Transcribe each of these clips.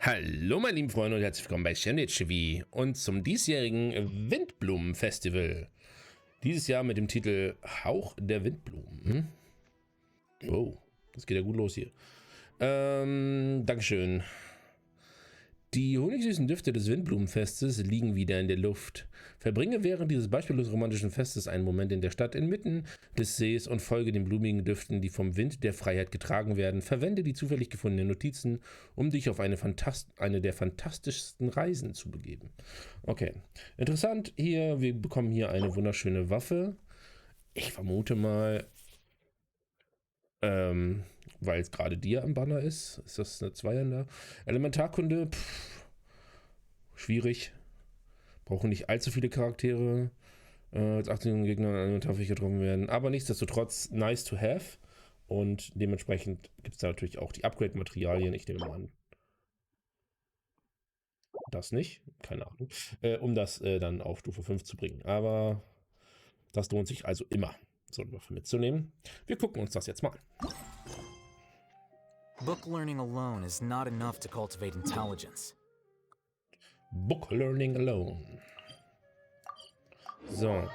Hallo meine lieben Freunde und herzlich willkommen bei Genshin und zum diesjährigen Windblumenfestival. Dieses Jahr mit dem Titel Hauch der Windblumen. Oh, das geht ja gut los hier. Dankeschön. Die honigsüßen Düfte des Windblumenfestes liegen wieder in der Luft. Verbringe während dieses beispiellos romantischen Festes einen Moment in der Stadt inmitten des Sees und folge den blumigen Düften, die vom Wind der Freiheit getragen werden. Verwende die zufällig gefundenen Notizen, um dich auf eine der fantastischsten Reisen zu begeben. Okay, interessant hier, wir bekommen hier eine wunderschöne Waffe. Ich vermute mal, weil es gerade dir am Banner ist. Ist das eine Zweihänder? Elementarkunde, schwierig. Brauchen nicht allzu viele Charaktere. Als 18 Gegner an Elementarfähig getroffen werden. Aber nichtsdestotrotz nice to have. Und dementsprechend gibt es da natürlich auch die Upgrade-Materialien. Ich nehme mal an. Das nicht, keine Ahnung. Um das dann auf Stufe 5 zu bringen. Aber das lohnt sich also immer, so eine Waffe mitzunehmen. Wir gucken uns das jetzt mal an. Book learning alone is not enough to cultivate intelligence. Book learning alone. So.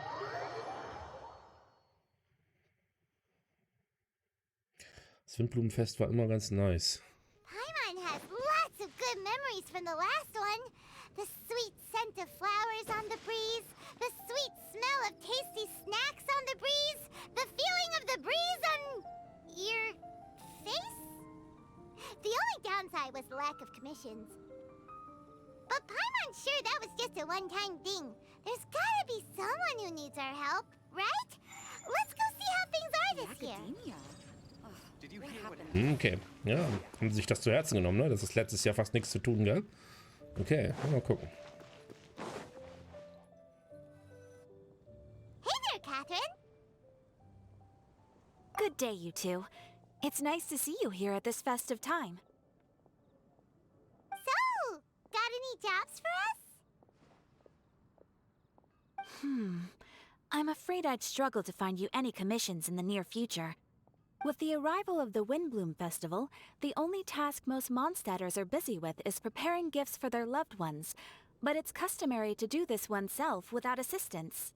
Das Windblumenfest war immer ganz nice. Paimon has lots of good memories from the last one. The sweet scent of flowers on the breeze, the sweet smell of tasty snacks on the breeze, the feeling of the breeze on your face? The only downside was the lack of commissions. But Paimon's sure that was just a one-time thing. There's gotta be someone who needs our help, right? Let's go see how things are this year. Okay, ja, haben sie sich das zu Herzen genommen, ne? Das ist letztes Jahr fast nichts zu tun, gell? Okay, mal gucken. Hey there, Catherine. Good day, you two. It's nice to see you here at this festive time. So, got any jobs for us? I'm afraid I'd struggle to find you any commissions in the near future. With the arrival of the Windblume Festival, the only task most Mondstadters are busy with is preparing gifts for their loved ones, but it's customary to do this oneself without assistance.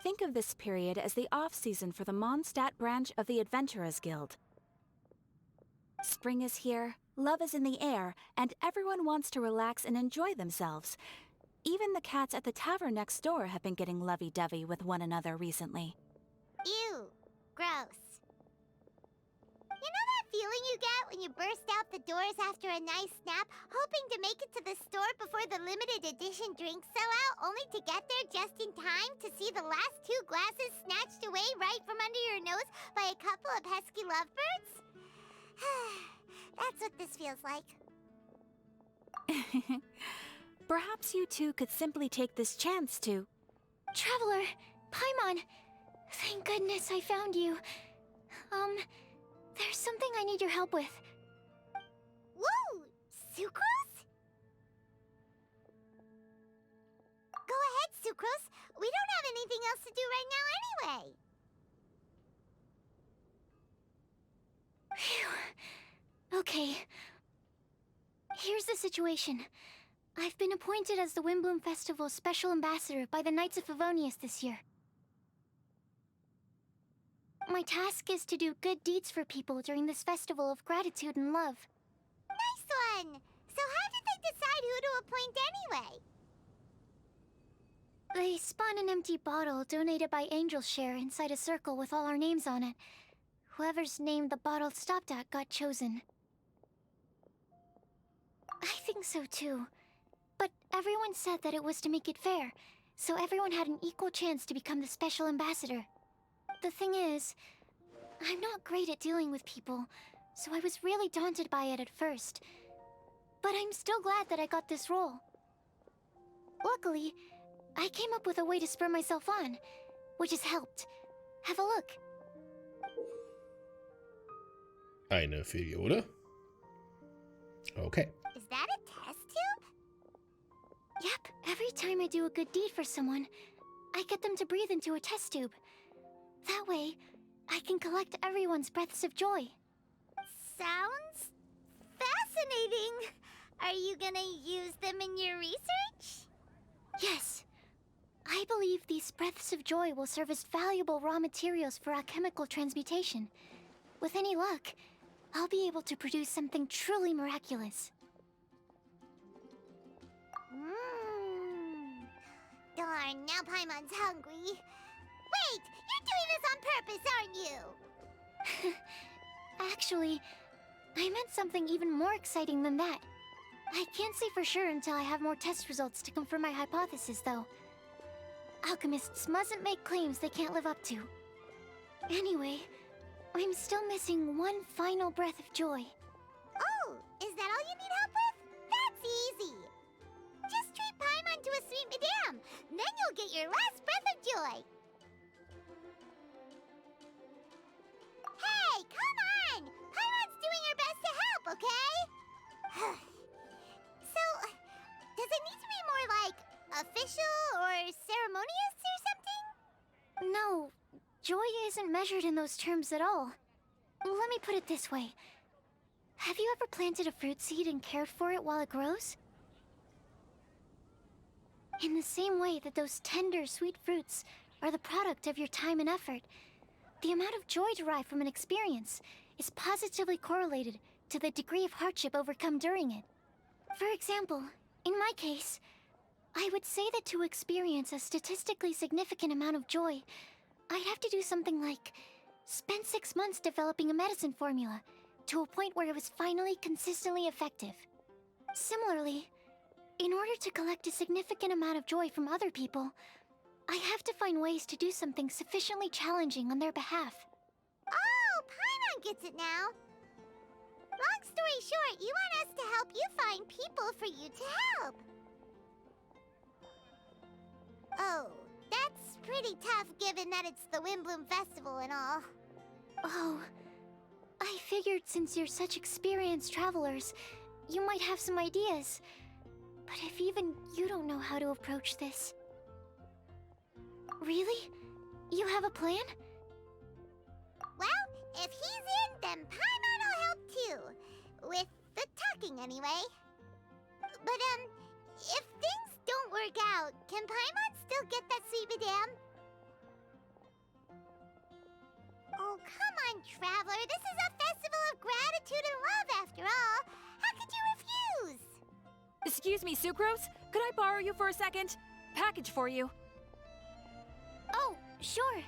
Think of this period as the off-season for the Mondstadt branch of the Adventurers Guild. Spring is here, love is in the air, and everyone wants to relax and enjoy themselves. Even the cats at the tavern next door have been getting lovey-dovey with one another recently. Ew, gross. You know that feeling you get when you burst out the doors after a nice nap, hoping to make it to the store before the limited edition drinks sell out, only to get there just in time to see the last two glasses snatched away right from under your nose by a couple of pesky lovebirds? That's what this feels like. Perhaps you two could simply take this chance to... Traveler, Paimon, thank goodness I found you. There's something I need your help with. Whoa! Sucrose? Go ahead, Sucrose. We don't have anything else to do right now anyway. Phew. Okay. Here's the situation. I've been appointed as the Windblume Festival's special ambassador by the Knights of Favonius this year. My task is to do good deeds for people during this festival of gratitude and love. Nice one! So how did they decide who to appoint anyway? They spun an empty bottle donated by Angel's Share inside a circle with all our names on it. Whoever's name the bottle stopped at got chosen. I think so too. But everyone said that it was to make it fair, so everyone had an equal chance to become the special ambassador. The thing is, I'm not great at dealing with people, so I was really daunted by it at first. But I'm still glad that I got this role. Luckily, I came up with a way to spur myself on, which has helped. Have a look. Eine Filiole. Okay. Is that a test tube? Yep, every time I do a good deed for someone, I get them to breathe into a test tube. That way, I can collect everyone's breaths of joy. Sounds fascinating. Are you gonna use them in your research? Yes. I believe these breaths of joy will serve as valuable raw materials for alchemical transmutation. With any luck, I'll be able to produce something truly miraculous. Darn, now Paimon's hungry. Wait, you're doing this on purpose, aren't you? Actually, I meant something even more exciting than that. I can't say for sure until I have more test results to confirm my hypothesis, though. Alchemists mustn't make claims they can't live up to. Anyway, I'm still missing one final breath of joy. Oh, is that all you need help with? That's easy. Just treat Paimon to a sweet madame. Then you'll get your last breath of joy. Hey, come on! Paimon's doing her best to help, okay? So, does it need to be more like official or ceremonious or something? No, joy isn't measured in those terms at all. Let me put it this way. Have you ever planted a fruit seed and cared for it while it grows? In the same way that those tender, sweet fruits are the product of your time and effort, the amount of joy derived from an experience is positively correlated to the degree of hardship overcome during it. For example, in my case, I would say that to experience a statistically significant amount of joy, I'd have to do something like spend 6 months developing a medicine formula to a point where it was finally consistently effective. Similarly, in order to collect a significant amount of joy from other people, I have to find ways to do something sufficiently challenging on their behalf. Oh, Paimon gets it now. Long story short, you want us to help you find people for you to help. Oh, that's pretty tough given that it's the Windblumen Festival and all. Oh, I figured since you're such experienced travelers, you might have some ideas. But if even you don't know how to approach this... Really? You have a plan? Well, if he's in, then Paimon will help too. With the talking, anyway. But, if things don't work out, can Paimon still get that sweet madame? Oh, come on, Traveler. This is a festival of gratitude and love, after all. How could you refuse? Excuse me, Sucrose? Could I borrow you for a second? Package for you. Oh, sure.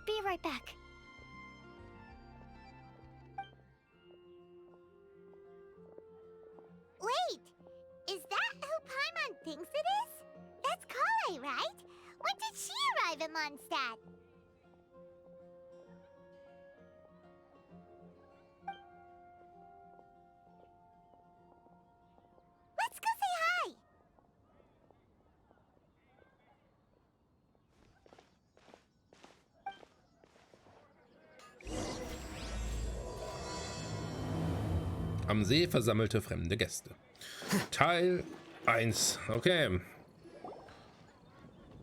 Be right back. Wait, is that who Paimon thinks it is? That's Kale, right? When did she arrive in Mondstadt? Let's go say hi! Am See versammelte fremde Gäste. Teil 1. Okay.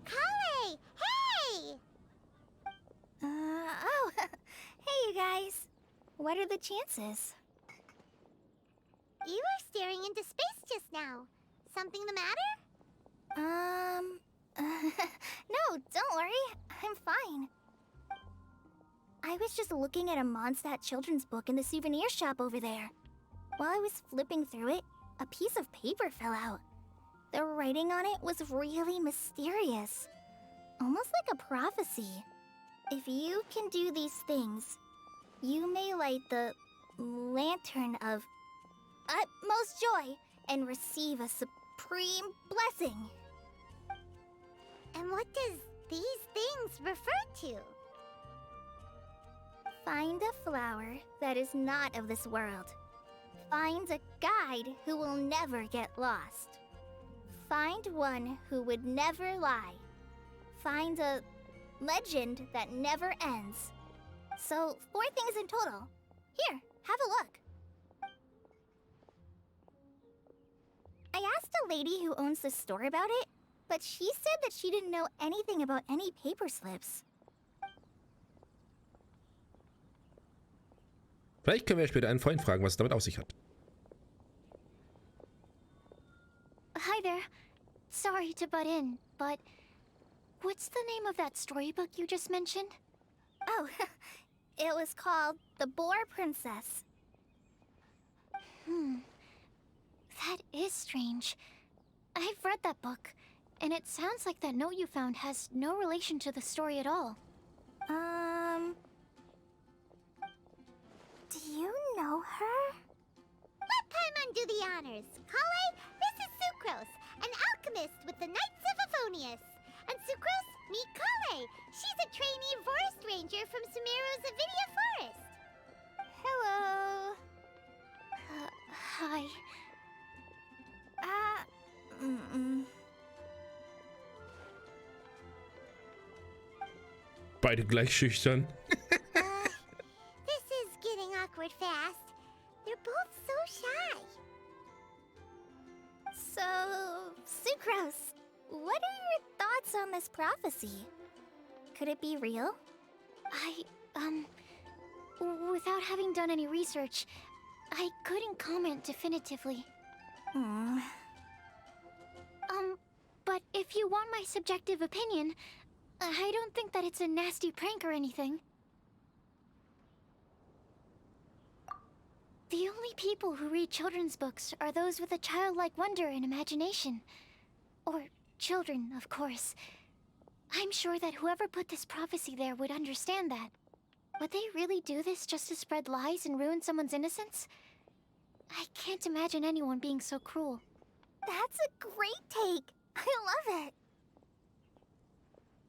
Kale, hey! Oh, hey you guys. What are the chances? You were staring into space just now. Something the matter? No, don't worry. I'm fine. I was just looking at a Mondstadt children's book in the souvenir shop over there. While I was flipping through it, a piece of paper fell out. The writing on it was really mysterious. Almost like a prophecy. If you can do these things, you may light the lantern of utmost joy and receive a supreme blessing. And what does these things refer to? Find a flower that is not of this world. Find a guide who will never get lost. Find one who would never lie. Find a legend that never ends. So, 4 things in total. Here, have a look. I asked a lady who owns the store about it, but she said that she didn't know anything about any paper slips. Vielleicht können wir ja später einen Freund fragen, was es damit auf sich hat. Hi there. Sorry to butt in, but what's the name of that storybook you just mentioned? Oh, it was called The Boar Princess. That is strange. I've read that book, and it sounds like that note you found has no relation to the story at all. Do you know her? Let Paimon do the honors. Kale, this is Sucrose, an alchemist with the Knights of Favonius. And Sucrose, meet Kale. She's a trainee forest ranger from Sumeru's Avidia Forest. Hello. Hi. Beide gleich schüchtern. This is getting awkward fast. They're both so shy. So, Sucrose, what are your thoughts on this prophecy? Could it be real? Without having done any research, I couldn't comment definitively. But if you want my subjective opinion, I don't think that it's a nasty prank or anything. The only people who read children's books are those with a childlike wonder and imagination. Or children, of course. I'm sure that whoever put this prophecy there would understand that. Would they really do this just to spread lies and ruin someone's innocence? I can't imagine anyone being so cruel. That's a great take. I love it.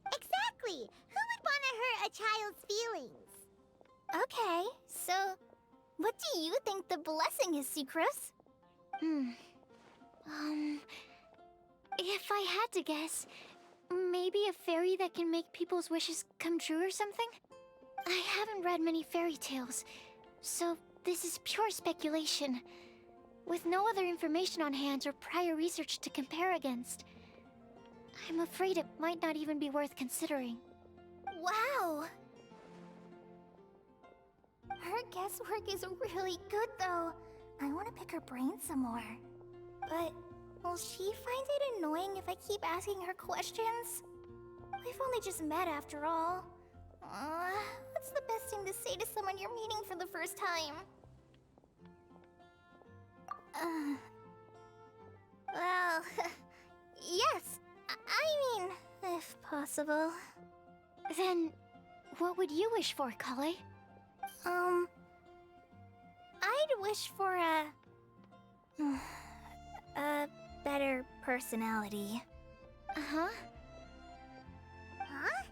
Exactly. Who would want to hurt a child's feelings? Okay, so what do you think the blessing is, Sucrose? If I had to guess, maybe a fairy that can make people's wishes come true or something? I haven't read many fairy tales, so this is pure speculation, with no other information on hand or prior research to compare against. I'm afraid it might not even be worth considering. Wow! Her guesswork is really good, though. I want to pick her brain some more. But will she find it annoying if I keep asking her questions? We've only just met after all. What's the best thing to say to someone you're meeting for the first time? Well, yes. I mean, if possible. Then, what would you wish for, Kale? I'd wish for a better personality. Uh-huh. Huh?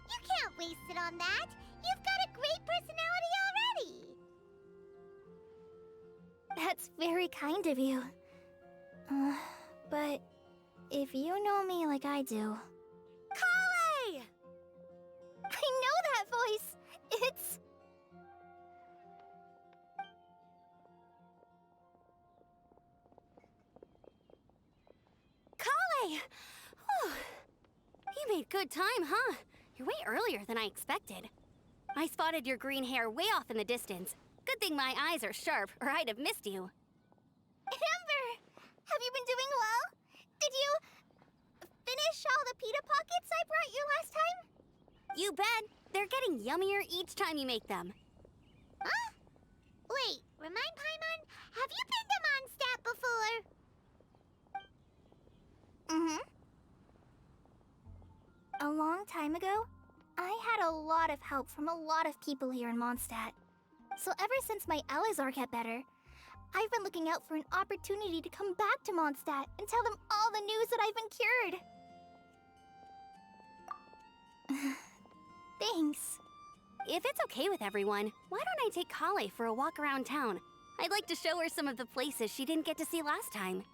You can't waste it on that. You've got a great personality already. That's very kind of you. But if you know me like I do... Kale! I know that voice! It's... Kale! Whew. You made good time, huh? You're way earlier than I expected. I spotted your green hair way off in the distance. Good thing my eyes are sharp, or I'd have missed you. Amber! Have you been doing well? Did you... finish all the pita pockets I brought you last time? You bet. They're getting yummier each time you make them. Huh? Wait, remind Paimon, have you been to Mondstadt before? A long time ago, I had a lot of help from a lot of people here in Mondstadt. So ever since my Allies are get better, I've been looking out for an opportunity to come back to Mondstadt and tell them all the news that I've been cured. Thanks. If it's okay with everyone, why don't I take Kale for a walk around town? I'd like to show her some of the places she didn't get to see last time.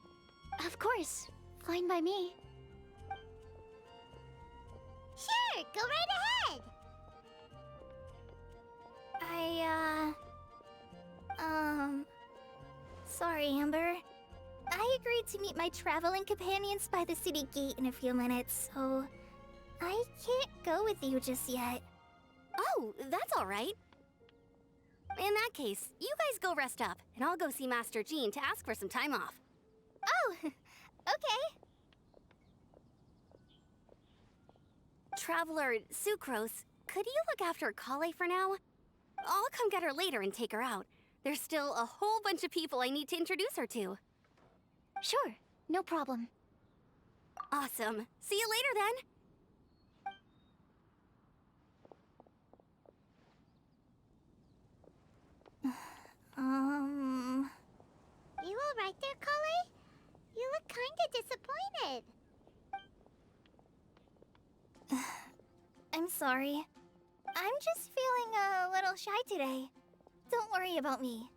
Of course. Fine by me. Sure, go right ahead. Sorry, Amber. I agreed to meet my traveling companions by the city gate in a few minutes, so I can't go with you just yet. Oh, that's all right. In that case, you guys go rest up, and I'll go see Master Jean to ask for some time off. Oh, okay. Traveler Sucrose, could you look after Kale for now? I'll come get her later and take her out. There's still a whole bunch of people I need to introduce her to. Sure, no problem. Awesome. See you later then. You alright there, Kale? You look kinda disappointed. I'm sorry. I'm just feeling a little shy today. Don't worry about me.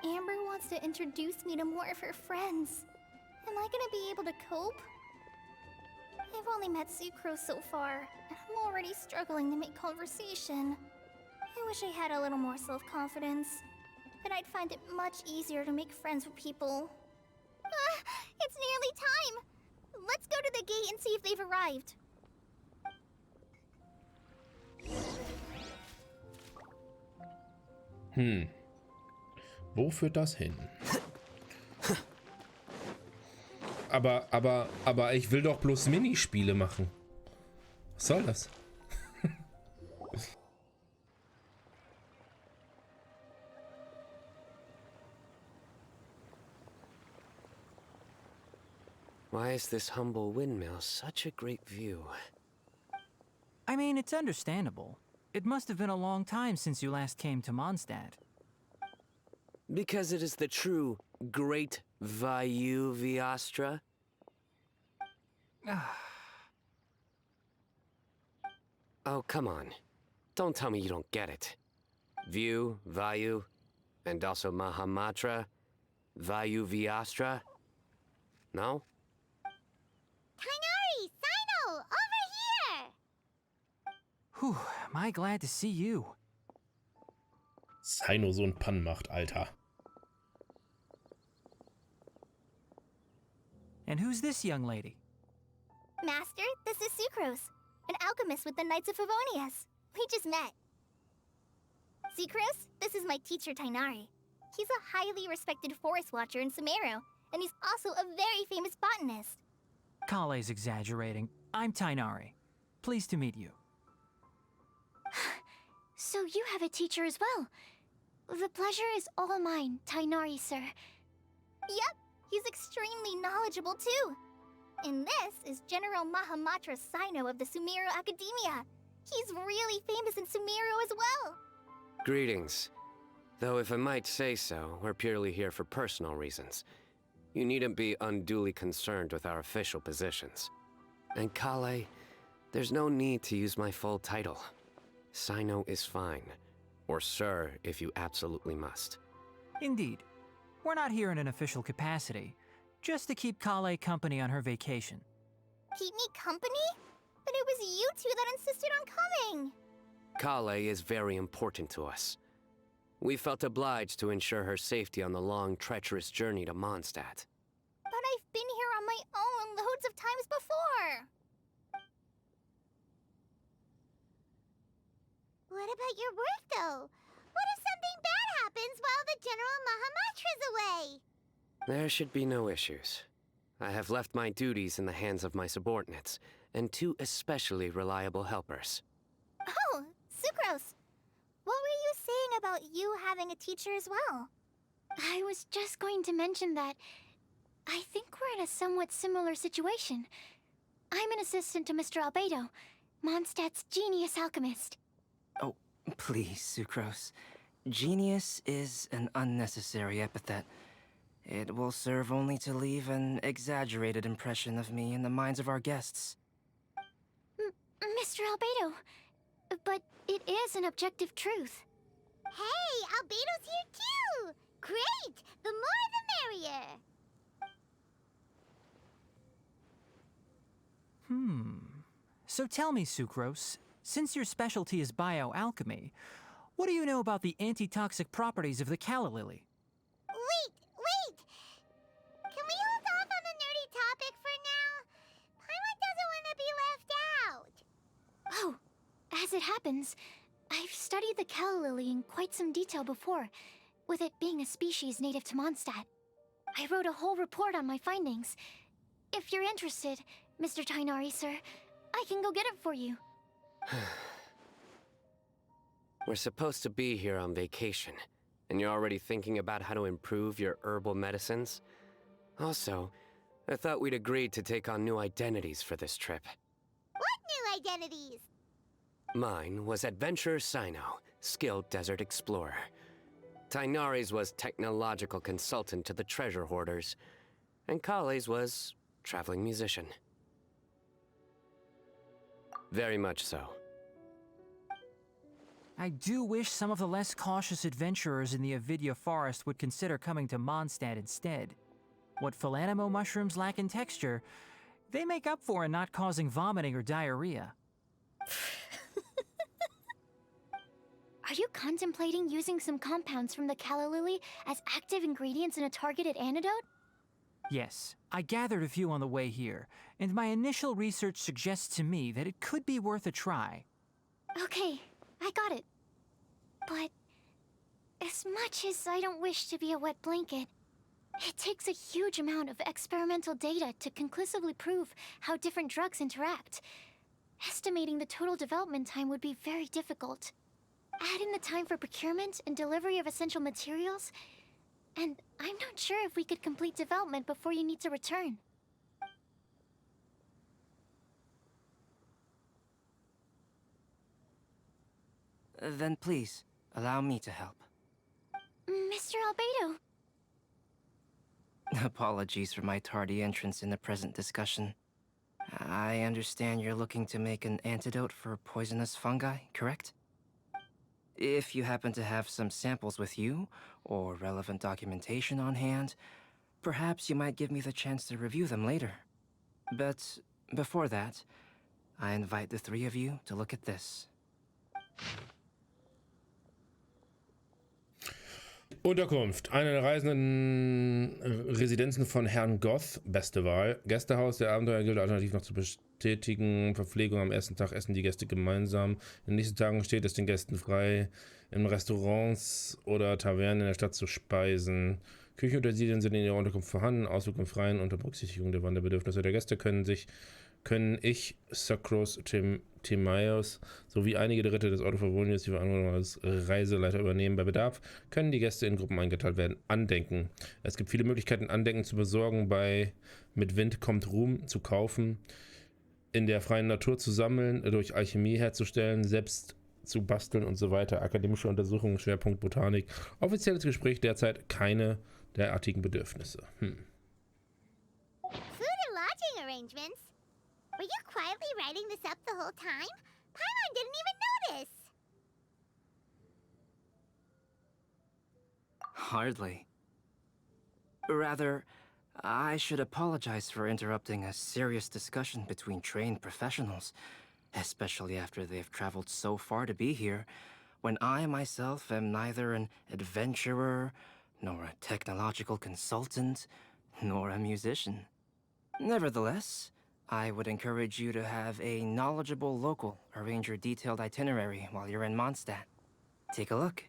Amber wants to introduce me to more of her friends. Am I gonna be able to cope? I've only met Sucrose so far, and I'm already struggling to make conversation. I wish I had a little more self-confidence. Then I'd find it much easier to make friends with people. It's nearly time! Let's go to the gate and see if they've arrived. Wo führt das hin? Aber ich will doch bloß Minispiele machen. Was soll das? Why is this humble windmill such a great view? I mean, it's understandable. It must have been a long time since you last came to Mondstadt. Because it is the true Great Vayu Viastra? Oh, come on. Don't tell me you don't get it. View, Vayu, and also Mahamatra, Vayu Viastra? No? Kainari! Sino! Over here! Whew, am I glad to see you. Sino so ein Pann macht, Alter. And who's this young lady? Master, this is Sucrose, an alchemist with the Knights of Favonius. We just met. Sucrose, this is my teacher Tainari. He's a highly respected forest watcher in Sumeru, and he's also a very famous botanist. Kale's exaggerating. I'm Tainari. Pleased to meet you. So you have a teacher as well. The pleasure is all mine, Tainari, sir. Yep, he's extremely knowledgeable too. And this is General Mahamatra Sino of the Sumeru Academia. He's really famous in Sumeru as well. Greetings. Though if I might say so, we're purely here for personal reasons. You needn't be unduly concerned with our official positions. And Kale, there's no need to use my full title. Sino is fine. Or sir, if you absolutely must. Indeed. We're not here in an official capacity, just to keep Kale company on her vacation. Keep me company? But it was you two that insisted on coming. Kale is very important to us. We felt obliged to ensure her safety on the long, treacherous journey to Mondstadt. But I've been here on my own loads of times before. What about your work, though? What if something bad happens while the General Mahamatra's away? There should be no issues. I have left my duties in the hands of my subordinates, and two especially reliable helpers. Oh, Sucrose. What were you saying about you having a teacher as well? I was just going to mention that I think we're in a somewhat similar situation. I'm an assistant to Mr. Albedo, Mondstadt's genius alchemist. Oh, please, Sucrose. Genius is an unnecessary epithet. It will serve only to leave an exaggerated impression of me in the minds of our guests. Mr. Albedo, but it is an objective truth. Hey, Albedo's here too! Great! The more the merrier! So tell me, Sucrose, since your specialty is bioalchemy, what do you know about the antitoxic properties of the calla lily? Wait! Can we hold off on the nerdy topic for now? I'm As it happens, I've studied the calla lily in quite some detail before, with it being a species native to Mondstadt. I wrote a whole report on my findings. If you're interested, Mr. Tainari, sir, I can go get it for you. We're supposed to be here on vacation, and you're already thinking about how to improve your herbal medicines? Also, I thought we'd agreed to take on new identities for this trip. What new identities? Mine was Adventurer Sino, skilled desert explorer. Tainari's was technological consultant to the treasure hoarders, and Kale's was traveling musician. Very much so. I do wish some of the less cautious adventurers in the Avidya forest would consider coming to Mondstadt instead. What Philanimo mushrooms lack in texture, they make up for in not causing vomiting or diarrhea. Are you contemplating using some compounds from the calla lily as active ingredients in a targeted antidote? Yes, I gathered a few on the way here, and my initial research suggests to me that it could be worth a try. Okay, I got it. But as much as I don't wish to be a wet blanket, it takes a huge amount of experimental data to conclusively prove how different drugs interact. Estimating the total development time would be very difficult. Add in the time for procurement and delivery of essential materials, and I'm not sure if we could complete development before you need to return. Then please, allow me to help. Mr. Albedo. Apologies for my tardy entrance in the present discussion. I understand you're looking to make an antidote for poisonous fungi, correct? If you happen to have some samples with you, or relevant documentation on hand, perhaps you might give me the chance to review them later. But before that, I invite the three of you to look at this. Unterkunft. Eine der reisenden Residenzen von Herrn Goth. Beste Wahl. Gästehaus der Abenteuergilde alternativ noch zu bestätigen. Verpflegung am ersten Tag essen die Gäste gemeinsam. In den nächsten Tagen steht es den Gästen frei, in Restaurants oder Tavernen in der Stadt zu speisen. Küche und Utensilien sind in ihrer Unterkunft vorhanden. Ausflug im Freien unter Berücksichtigung der Wanderbedürfnisse der Gäste können ich, Sucrose, Timaeus sowie einige der Ritter des Ordo Favonius die Verantwortung als Reiseleiter übernehmen. Bei Bedarf können die Gäste in Gruppen eingeteilt werden. Andenken. Es gibt viele Möglichkeiten, Andenken zu besorgen, mit Wind kommt Ruhm zu kaufen, in der freien Natur zu sammeln, durch Alchemie herzustellen, selbst zu basteln und so weiter. Akademische Untersuchungen, Schwerpunkt Botanik. Offizielles Gespräch, derzeit keine derartigen Bedürfnisse. Food and lodging arrangements? Were you quietly writing this up the whole time? Paimon didn't even notice! Hardly. Rather, I should apologize for interrupting a serious discussion between trained professionals, especially after they've traveled so far to be here, when I myself am neither an adventurer, nor a technological consultant, nor a musician. Nevertheless, I would encourage you to have a knowledgeable local arrange your detailed itinerary while you're in Mondstadt. Take a look,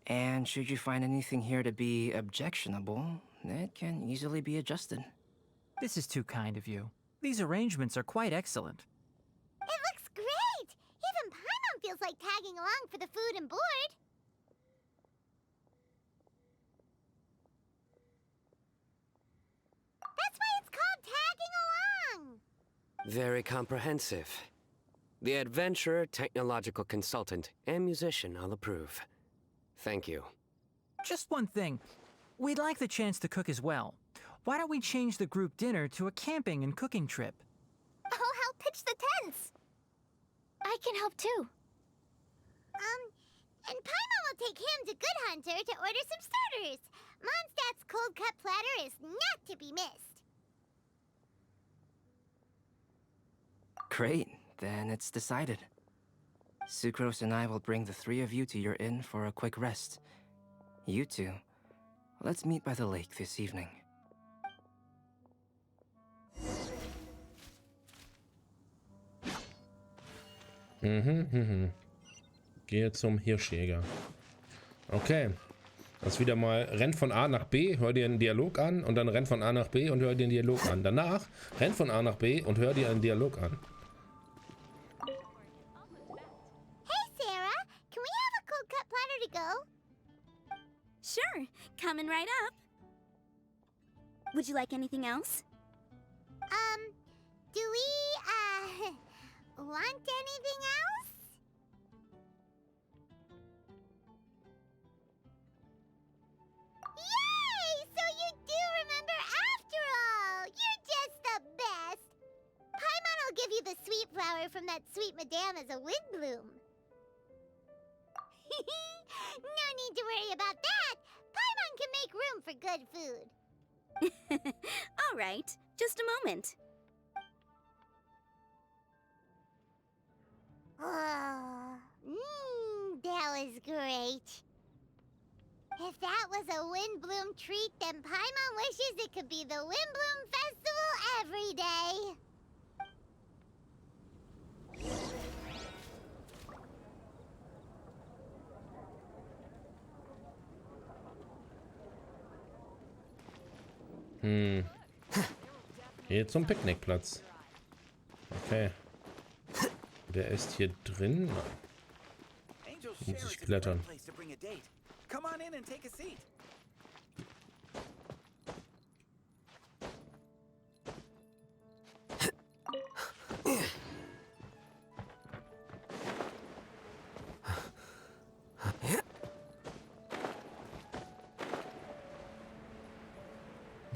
and should you find anything here to be objectionable, it can easily be adjusted. This is too kind of you. These arrangements are quite excellent. It looks great! Even Paimon feels like tagging along for the food and board. That's why it's called tagging along! Very comprehensive. The adventurer, technological consultant, and musician I'll approve. Thank you. Just one thing. We'd like the chance to cook as well. Why don't we change the group dinner to a camping and cooking trip? I'll help pitch the tents. I can help too. And Paimon will take him to Good Hunter to order some starters. Mondstadt's cold-cut platter is not to be missed. Great, then it's decided. Sucrose and I will bring the three of you to your inn for a quick rest. You two, let's meet by the lake this evening. Gehe zum Hirschjäger. Okay. Das ist wieder mal, rennt von A nach B, hör dir einen Dialog an und dann rennt von A nach B und hör dir einen Dialog an. Danach rennt von A nach B und hör dir einen Dialog an. Hey, Sarah. Can we have a cold cut platter to go? Sure, coming right up. Would you like anything else? Do we, want anything else? Yay! So you do remember after all! You're just the best! Paimon will give you the sweet flower from that sweet madame as a windbloom. No need to worry about that! Paimon can make room for good food. All right, just a moment. Oh, that was great. If that was a Windbloom treat, then Paimon wishes it could be the Windbloom Festival every day. Hier zum Picknickplatz. Okay. Der ist hier drin. Muss ich klettern. Come on in and take a seat.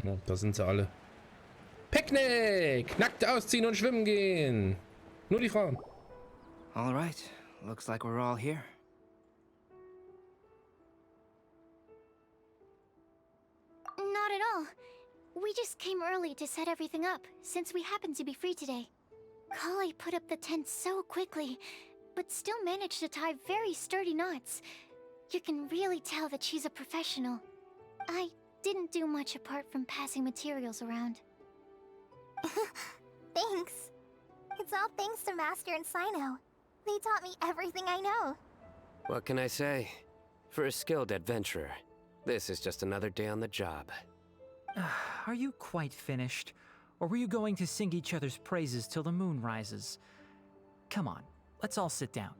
Ja, da sind sie alle. Picknick! Nackt ausziehen und schwimmen gehen. Nur die Frauen. All right, looks like we're all here. Not at all. We just came early to set everything up, since we happen to be free today. Kale put up the tent so quickly, but still managed to tie very sturdy knots. You can really tell that she's a professional. I didn't do much apart from passing materials around. Thanks. It's all thanks to Master and Sino. They taught me everything I know. What can I say? For a skilled adventurer, this is just another day on the job. Are you quite finished? Or were you going to sing each other's praises till the moon rises? Come on, let's all sit down.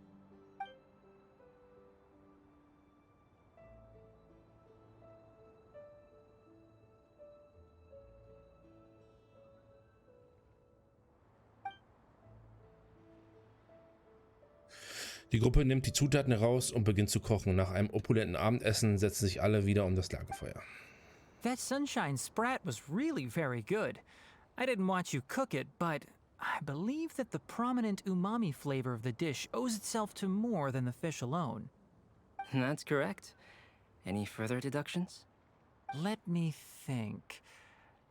Die Gruppe nimmt die Zutaten heraus und beginnt zu kochen. Nach einem opulenten Abendessen setzen sich alle wieder um das Lagerfeuer. That sunshine sprat was really very good. I didn't watch you cook it, but I believe that the prominent umami flavor of the dish owes itself to more than the fish alone. That's correct. Any further deductions? Let me think.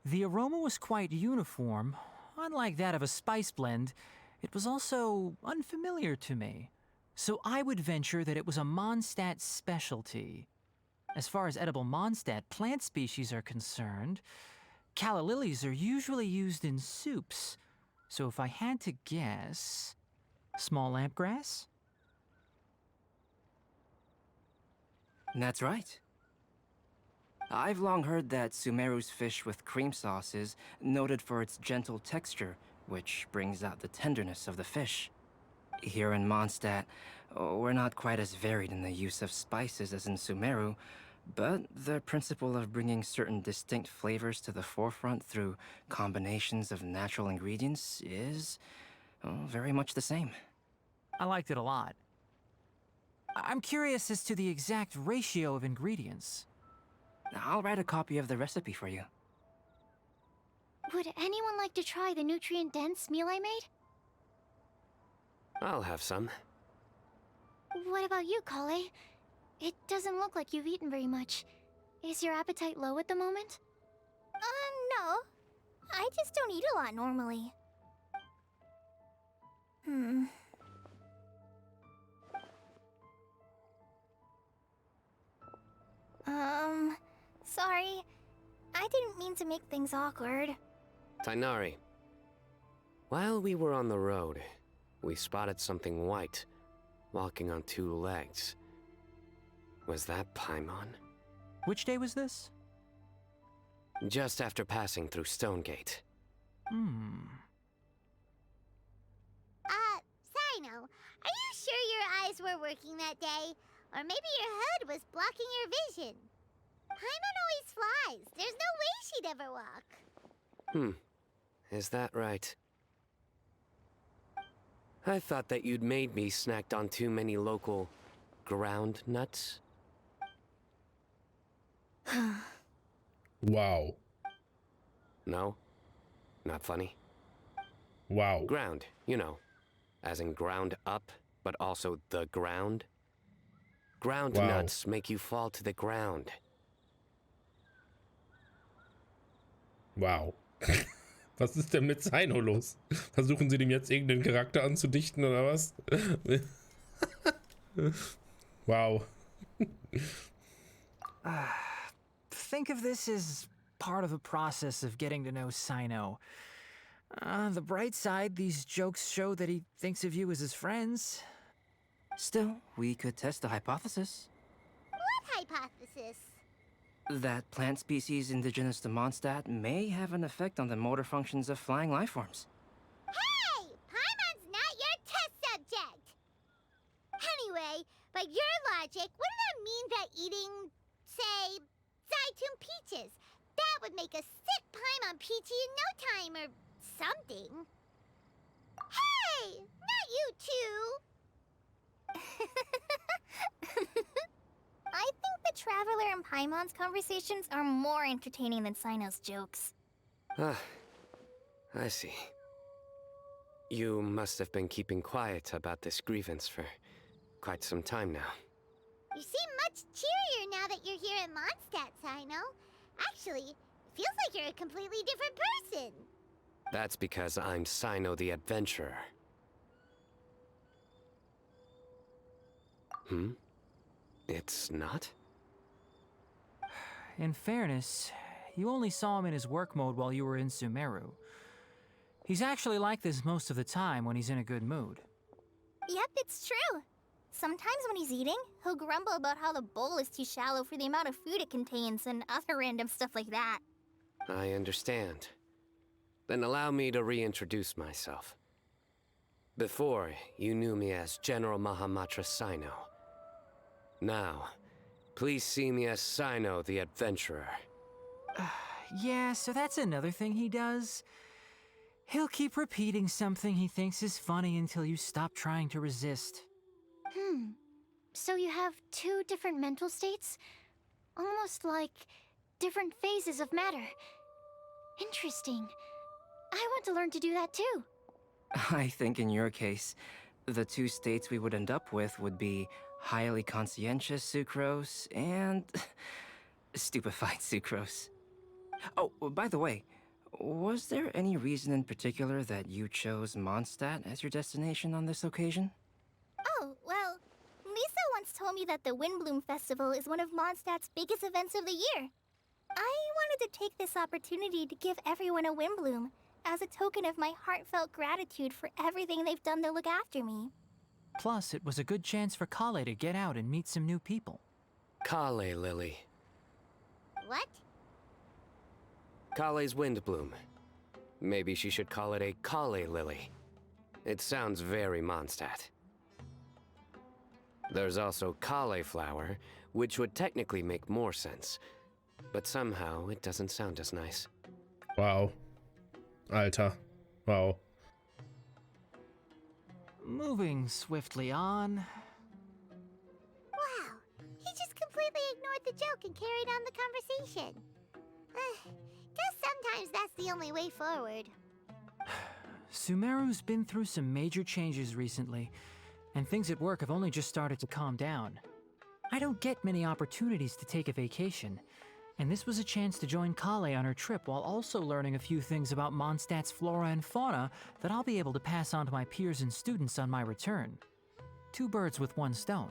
The aroma was quite uniform. Unlike that of a spice blend, it was also unfamiliar to me. So I would venture that it was a Mondstadt specialty. As far as edible Mondstadt plant species are concerned, calla lilies are usually used in soups. So if I had to guess, small lampgrass? That's right. I've long heard that Sumeru's fish with cream sauce is noted for its gentle texture, which brings out the tenderness of the fish. Here in Mondstadt, we're not quite as varied in the use of spices as in Sumeru, but the principle of bringing certain distinct flavors to the forefront through combinations of natural ingredients is very much the same. I liked it a lot. I'm curious as to the exact ratio of ingredients. I'll write a copy of the recipe for you. Would anyone like to try the nutrient-dense meal I made? I'll have some. What about you, Kale? It doesn't look like you've eaten very much. Is your appetite low at the moment? No. I just don't eat a lot normally. Sorry. I didn't mean to make things awkward. Tainari, while we were on the road, we spotted something white, walking on two legs. Was that Paimon? Which day was this? Just after passing through Stonegate. Sino, are you sure your eyes were working that day? Or maybe your hood was blocking your vision? Paimon always flies. There's no way she'd ever walk. Is that right? I thought that you'd made me snacked on too many local ground nuts. Wow. No? Not funny? Wow. Ground, you know. As in ground up, but also the ground. Ground nuts make you fall to the ground. Wow. Was ist denn mit Sino los? Versuchen Sie dem jetzt irgendeinen Charakter anzudichten oder was? Wow. Think of this as part of the process of getting to know Sino. On the bright side, these jokes show that he thinks of you as his friends. Still, we could test the hypothesis. What hypothesis? That plant species indigenous to Mondstadt may have an effect on the motor functions of flying lifeforms. Hey! Paimon's not your test subject! Anyway, by your logic, wouldn't that mean that eating, say, Zaitun peaches, that would make a sick Paimon peachy in no time or something? Hey! Not you too! I think the Traveler and Paimon's conversations are more entertaining than Sino's jokes. I see. You must have been keeping quiet about this grievance for quite some time now. You seem much cheerier now that you're here at Mondstadt, Sino. Actually, it feels like you're a completely different person. That's because I'm Sino the Adventurer. It's not? In fairness, you only saw him in his work mode while you were in Sumeru. He's actually like this most of the time when he's in a good mood. Yep, it's true. Sometimes when he's eating, he'll grumble about how the bowl is too shallow for the amount of food it contains and other random stuff like that. I understand. Then allow me to reintroduce myself. Before, you knew me as General Mahamatra Sino. Now, please see me as Sino the Adventurer. Yeah, so that's another thing he does. He'll keep repeating something he thinks is funny until you stop trying to resist. So you have two different mental states? Almost like different phases of matter. Interesting. I want to learn to do that too. I think in your case, the two states we would end up with would be highly conscientious sucrose and stupefied sucrose. Oh, by the way, was there any reason in particular that you chose Mondstadt as your destination on this occasion? Oh, well, Lisa once told me that the Windblume Festival is one of Mondstadt's biggest events of the year. I wanted to take this opportunity to give everyone a Windblume as a token of my heartfelt gratitude for everything they've done to look after me. Plus, it was a good chance for Kale to get out and meet some new people. Kale Lily. What? Kale's Windblume. Maybe she should call it a Kale Lily. It sounds very Mondstadt. There's also cauliflower, which would technically make more sense. But somehow, it doesn't sound as nice. Wow. Alter. Wow. Moving swiftly on. Wow. He just completely ignored the joke and carried on the conversation. Guess sometimes that's the only way forward. Sumeru's been through some major changes recently, and things at work have only just started to calm down. I don't get many opportunities to take a vacation, and this was a chance to join Kale on her trip while also learning a few things about Mondstadt's flora and fauna that I'll be able to pass on to my peers and students on my return. Two birds with one stone.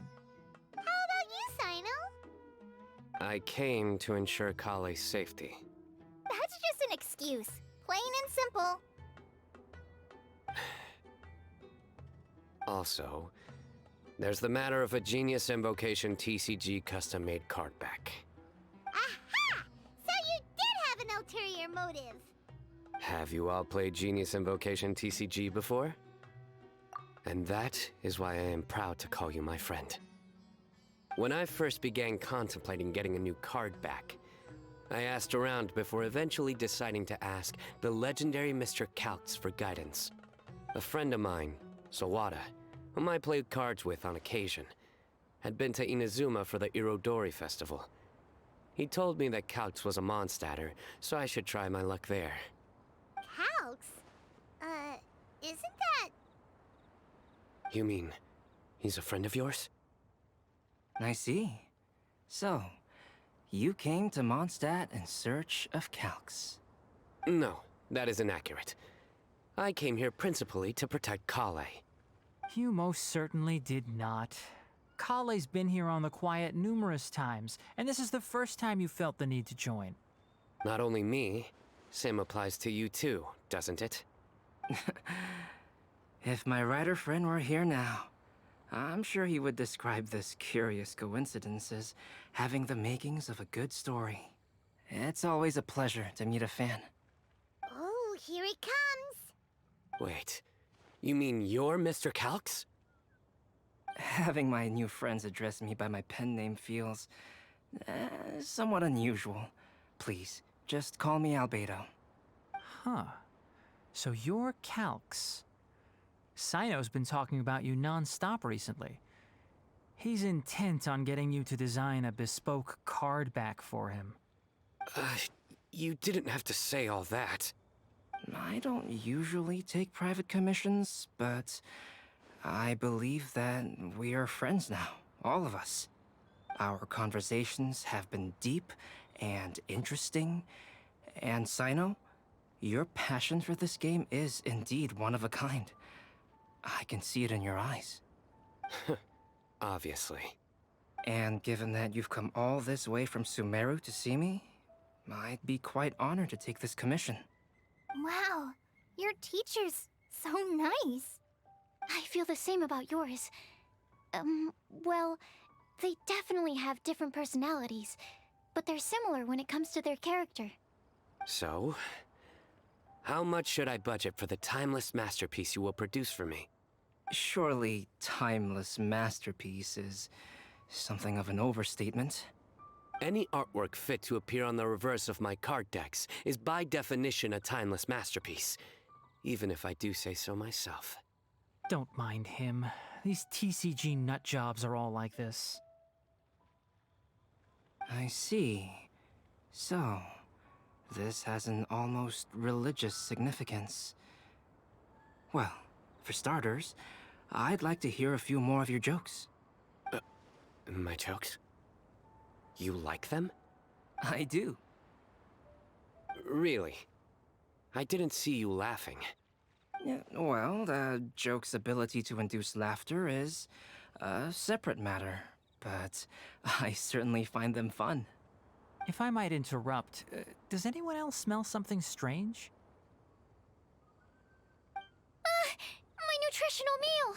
How about you, Sino? I came to ensure Kale's safety. That's just an excuse. Plain and simple. Also, there's the matter of a Genius Invocation TCG custom-made card back. Aha! So you did have an ulterior motive. Have you all played Genius Invocation TCG before? And that is why I am proud to call you my friend. When I first began contemplating getting a new card back, I asked around before eventually deciding to ask the legendary Mr. Calx for guidance. A friend of mine, Sawada, whom I played cards with on occasion, had been to Inazuma for the Irodori festival. He told me that Calx was a Mondstatter, so I should try my luck there. Calx? Isn't that... You mean, he's a friend of yours? I see. So, you came to Mondstadt in search of Calx. No, that is inaccurate. I came here principally to protect Kale. You most certainly did not. Kale's been here on the quiet numerous times, and this is the first time you felt the need to join. Not only me, same applies to you too, doesn't it? If my writer friend were here now, I'm sure he would describe this curious coincidence as having the makings of a good story. It's always a pleasure to meet a fan. Oh, here it comes. Wait, you mean you're Mr. Calx? Having my new friends address me by my pen name feels somewhat unusual. Please, just call me Albedo. Huh. So you're Calx. Sino's been talking about you non-stop recently. He's intent on getting you to design a bespoke card back for him. You didn't have to say all that. I don't usually take private commissions, but I believe that we are friends now, all of us. Our conversations have been deep and interesting, and Sino, your passion for this game is indeed one of a kind. I can see it in your eyes. Obviously. And given that you've come all this way from Sumeru to see me, I'd be quite honored to take this commission. Wow, your teacher's so nice. I feel the same about yours. Well, they definitely have different personalities, but they're similar when it comes to their character. So, how much should I budget for the timeless masterpiece you will produce for me? Surely, timeless masterpiece is something of an overstatement. Any artwork fit to appear on the reverse of my card decks is by definition a timeless masterpiece, even if I do say so myself. Don't mind him. These TCG nutjobs are all like this. I see. So, this has an almost religious significance. Well, for starters, I'd like to hear a few more of your jokes. My jokes? You like them? I do. Really? I didn't see you laughing. Yeah, well, the joke's ability to induce laughter is a separate matter, but I certainly find them fun. If I might interrupt, does anyone else smell something strange? My nutritional meal!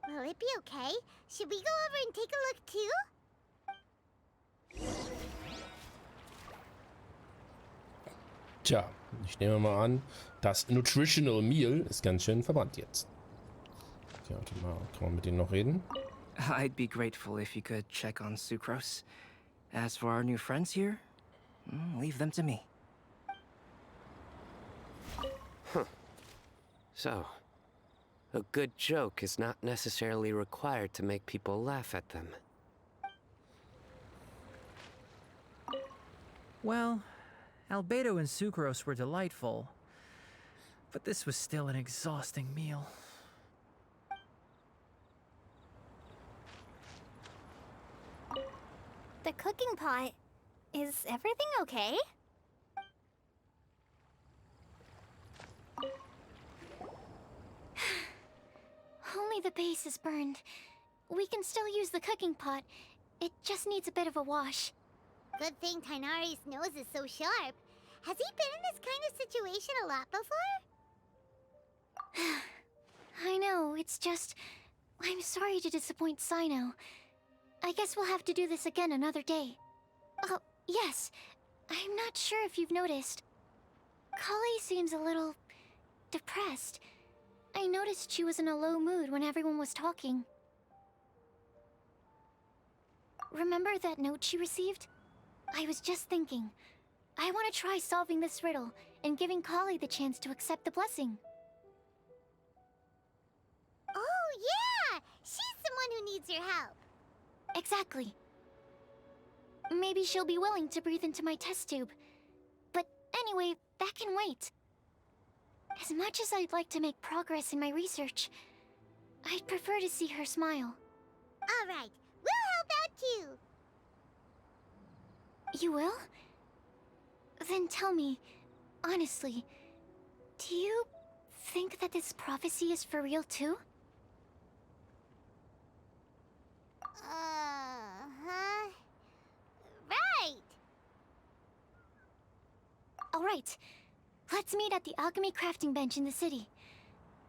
Will it be okay? Should we go over and take a look too? Tja, ich nehme mal an, das Nutritional Meal ist ganz schön verbrannt jetzt. Okay, warte mal, kann man mit denen noch reden? I'd be grateful if you could check on Sucrose. As for our new friends here, leave them to me. So, a good joke is not necessarily required to make people laugh at them. Well, Albedo and Sucrose were delightful, but this was still an exhausting meal. The cooking pot. Is everything okay? Only the base is burned. We can still use the cooking pot. It just needs a bit of a wash. Good thing Tainari's nose is so sharp. Has he been in this kind of situation a lot before? I know, it's just... I'm sorry to disappoint Sino. I guess we'll have to do this again another day. Oh, yes. I'm not sure if you've noticed. Kali seems a little... depressed. I noticed she was in a low mood when everyone was talking. Remember that note she received? I was just thinking. I want to try solving this riddle and giving Kali the chance to accept the blessing. Oh, yeah! She's someone who needs your help. Exactly. Maybe she'll be willing to breathe into my test tube. But anyway, that can wait. As much as I'd like to make progress in my research, I'd prefer to see her smile. All right, we'll help out too. You will? Then tell me, honestly, do you think that this prophecy is for real too? Uh-huh. Right! Alright, let's meet at the alchemy crafting bench in the city.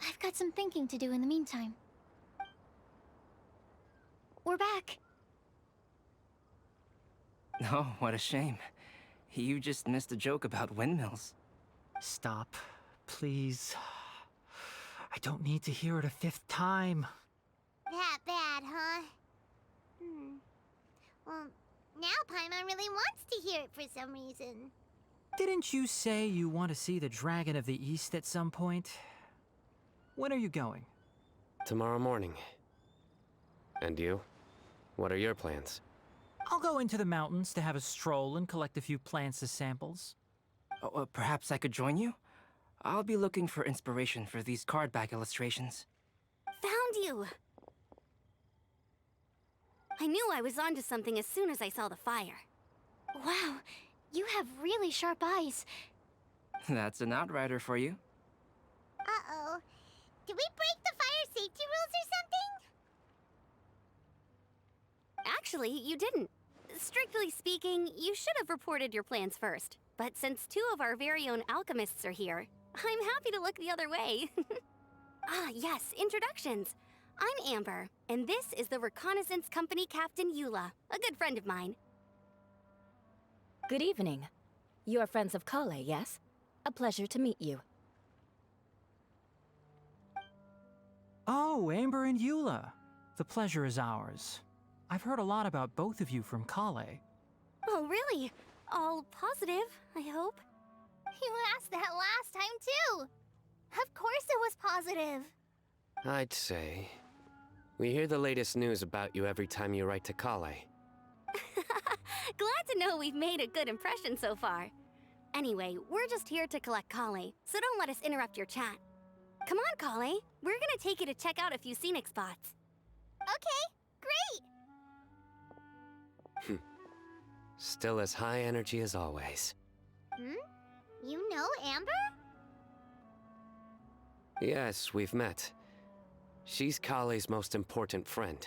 I've got some thinking to do in the meantime. We're back. Oh, what a shame. You just missed a joke about windmills. Stop, please. I don't need to hear it a 5th time. That bad, huh? Well, now Paimon really wants to hear it for some reason. Didn't you say you want to see the Dragon of the East at some point? When are you going? Tomorrow morning. And you? What are your plans? I'll go into the mountains to have a stroll and collect a few plants as samples. Oh, perhaps I could join you? I'll be looking for inspiration for these card back illustrations. Found you! I knew I was onto something as soon as I saw the fire. Wow, you have really sharp eyes. That's an outrider for you. Uh-oh. Did we break the fire safety rules or something? Actually, you didn't. Strictly speaking, you should have reported your plans first. But since 2 of our very own alchemists are here, I'm happy to look the other way. Ah, yes, introductions. I'm Amber, and this is the Reconnaissance Company Captain Eula, a good friend of mine. Good evening. You are friends of Kale, yes? A pleasure to meet you. Oh, Amber and Eula. The pleasure is ours. I've heard a lot about both of you from Kale. Oh, really? All positive, I hope? You asked that last time, too. Of course it was positive. I'd say... we hear the latest news about you every time you write to Kale. Glad to know we've made a good impression so far. Anyway, we're just here to collect Kale, so don't let us interrupt your chat. Come on, Kale. We're gonna take you to check out a few scenic spots. Okay, great. Still as high energy as always. You know Amber? Yes, we've met. She's Kale's most important friend.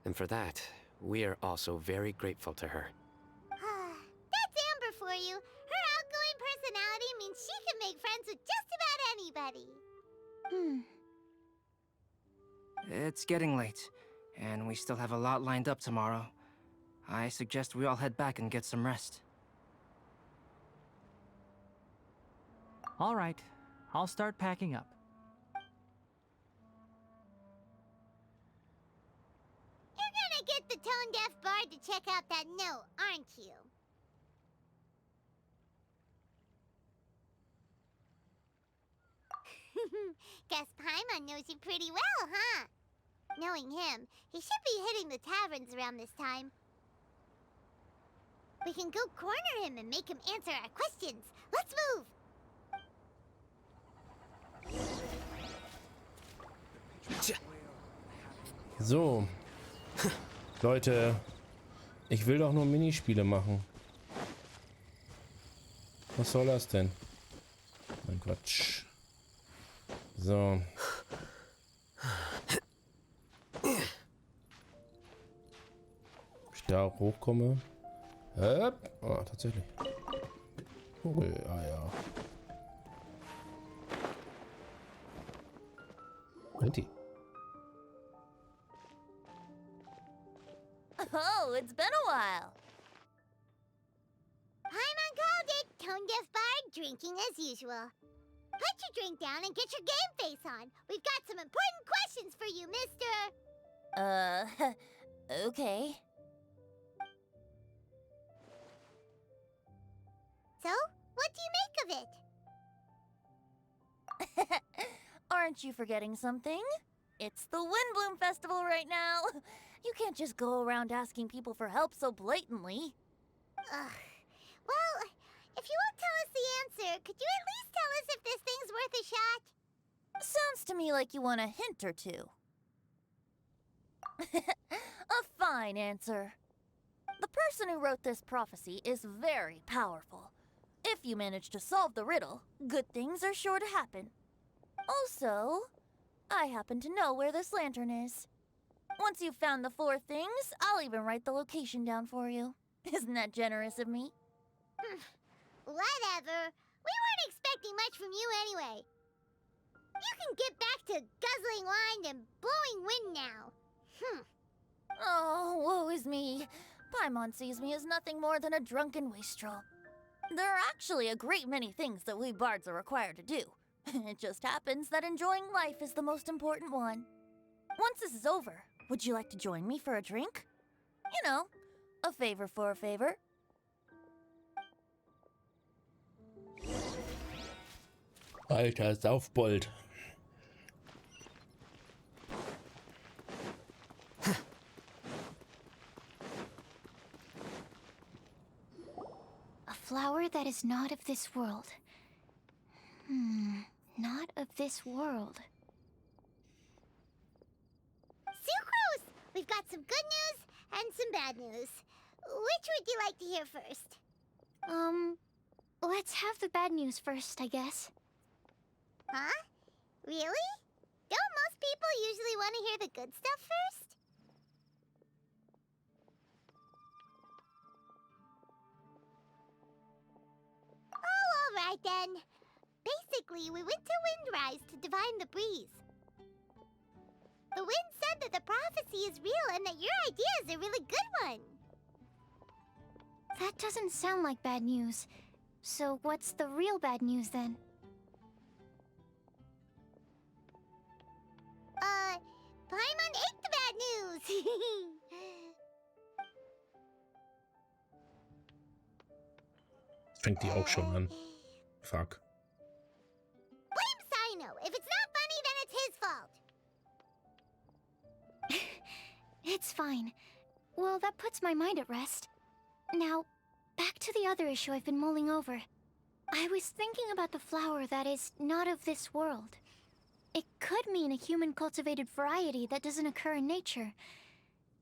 And for that, we are also very grateful to her. That's Amber for you. Her outgoing personality means she can make friends with just about anybody. It's getting late, and we still have a lot lined up tomorrow. I suggest we all head back and get some rest. All right, I'll start packing up. You're gonna get the tone-deaf bard to check out that note, aren't you? Guess Paimon knows you pretty well, huh? Knowing him, he should be hitting the taverns around this time. We can go corner him and make him answer our questions. Let's move! So. Leute, ich will doch nur Minispiele machen. Was soll das denn? Mein Quatsch. So. Ob ich da auch hochkomme? Oh, tatsächlich. Vogel, ah ja. Plenty. Oh, it's been a while. Paimon called it. Tone deaf bard, drinking as usual. Put your drink down and get your game face on. We've got some important questions for you, mister. Okay. So, what do you make of it? Aren't you forgetting something? It's the Windblumen Festival right now. You can't just go around asking people for help so blatantly. Ugh. Well, if you won't tell us the answer, could you at least tell us if this thing's worth a shot? Sounds to me like you want a hint or two. A fine answer. The person who wrote this prophecy is very powerful. If you manage to solve the riddle, good things are sure to happen. Also, I happen to know where this lantern is. Once you've found the 4 things, I'll even write the location down for you. Isn't that generous of me? Whatever. We weren't expecting much from you anyway. You can get back to guzzling wine and blowing wind now. Oh, woe is me. Paimon sees me as nothing more than a drunken wastrel. There are actually a great many things that we bards are required to do. It just happens that enjoying life is the most important one. Once this is over, would you like to join me for a drink? You know, a favor for a favor. Alter Saufbold. A flower that is not of this world. Not of this world. Sucrose! We've got some good news and some bad news. Which would you like to hear first? Let's have the bad news first, I guess. Huh? Really? Don't most people usually want to hear the good stuff first? Oh, all right then. Basically, we went to Windrise to divine the breeze. The wind said that the prophecy is real and that your idea is a really good one. That doesn't sound like bad news. So what's the real bad news then? Paimon ate the bad news! Fängt die auch schon an. Fuck. Blame Sino! If it's not funny, then it's his fault! It's fine. Well, that puts my mind at rest. Now, back to the other issue I've been mulling over. I was thinking about the flower that is not of this world. It could mean a human-cultivated variety that doesn't occur in nature.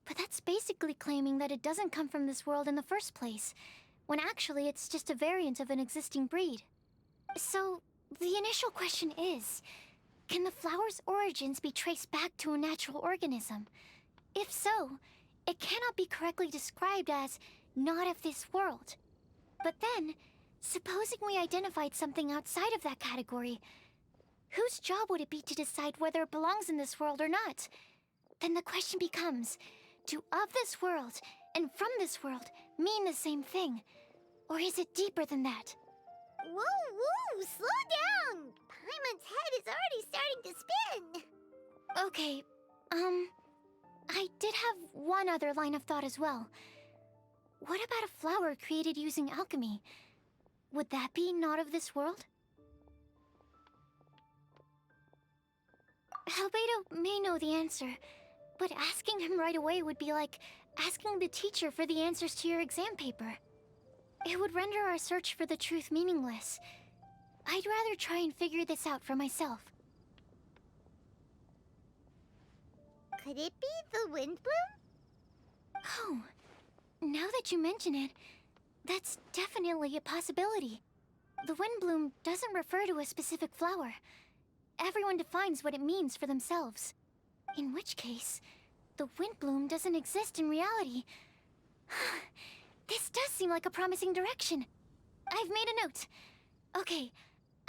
But that's basically claiming that it doesn't come from this world in the first place, when actually it's just a variant of an existing breed. So, the initial question is, can the flower's origins be traced back to a natural organism? If so, it cannot be correctly described as not of this world. But then, supposing we identified something outside of that category, whose job would it be to decide whether it belongs in this world or not? Then the question becomes, do of this world and from this world mean the same thing? Or is it deeper than that? Whoa, slow down! Paimon's head is already starting to spin! Okay, I did have one other line of thought as well. What about a flower created using alchemy? Would that be not of this world? Albedo may know the answer, but asking him right away would be like asking the teacher for the answers to your exam paper. It would render our search for the truth meaningless. I'd rather try and figure this out for myself. Could it be the Windblume? Oh, now that you mention it, that's definitely a possibility. The Windblume doesn't refer to a specific flower. Everyone defines what it means for themselves. In which case, the Windblume doesn't exist in reality. This does seem like a promising direction. I've made a note. Okay,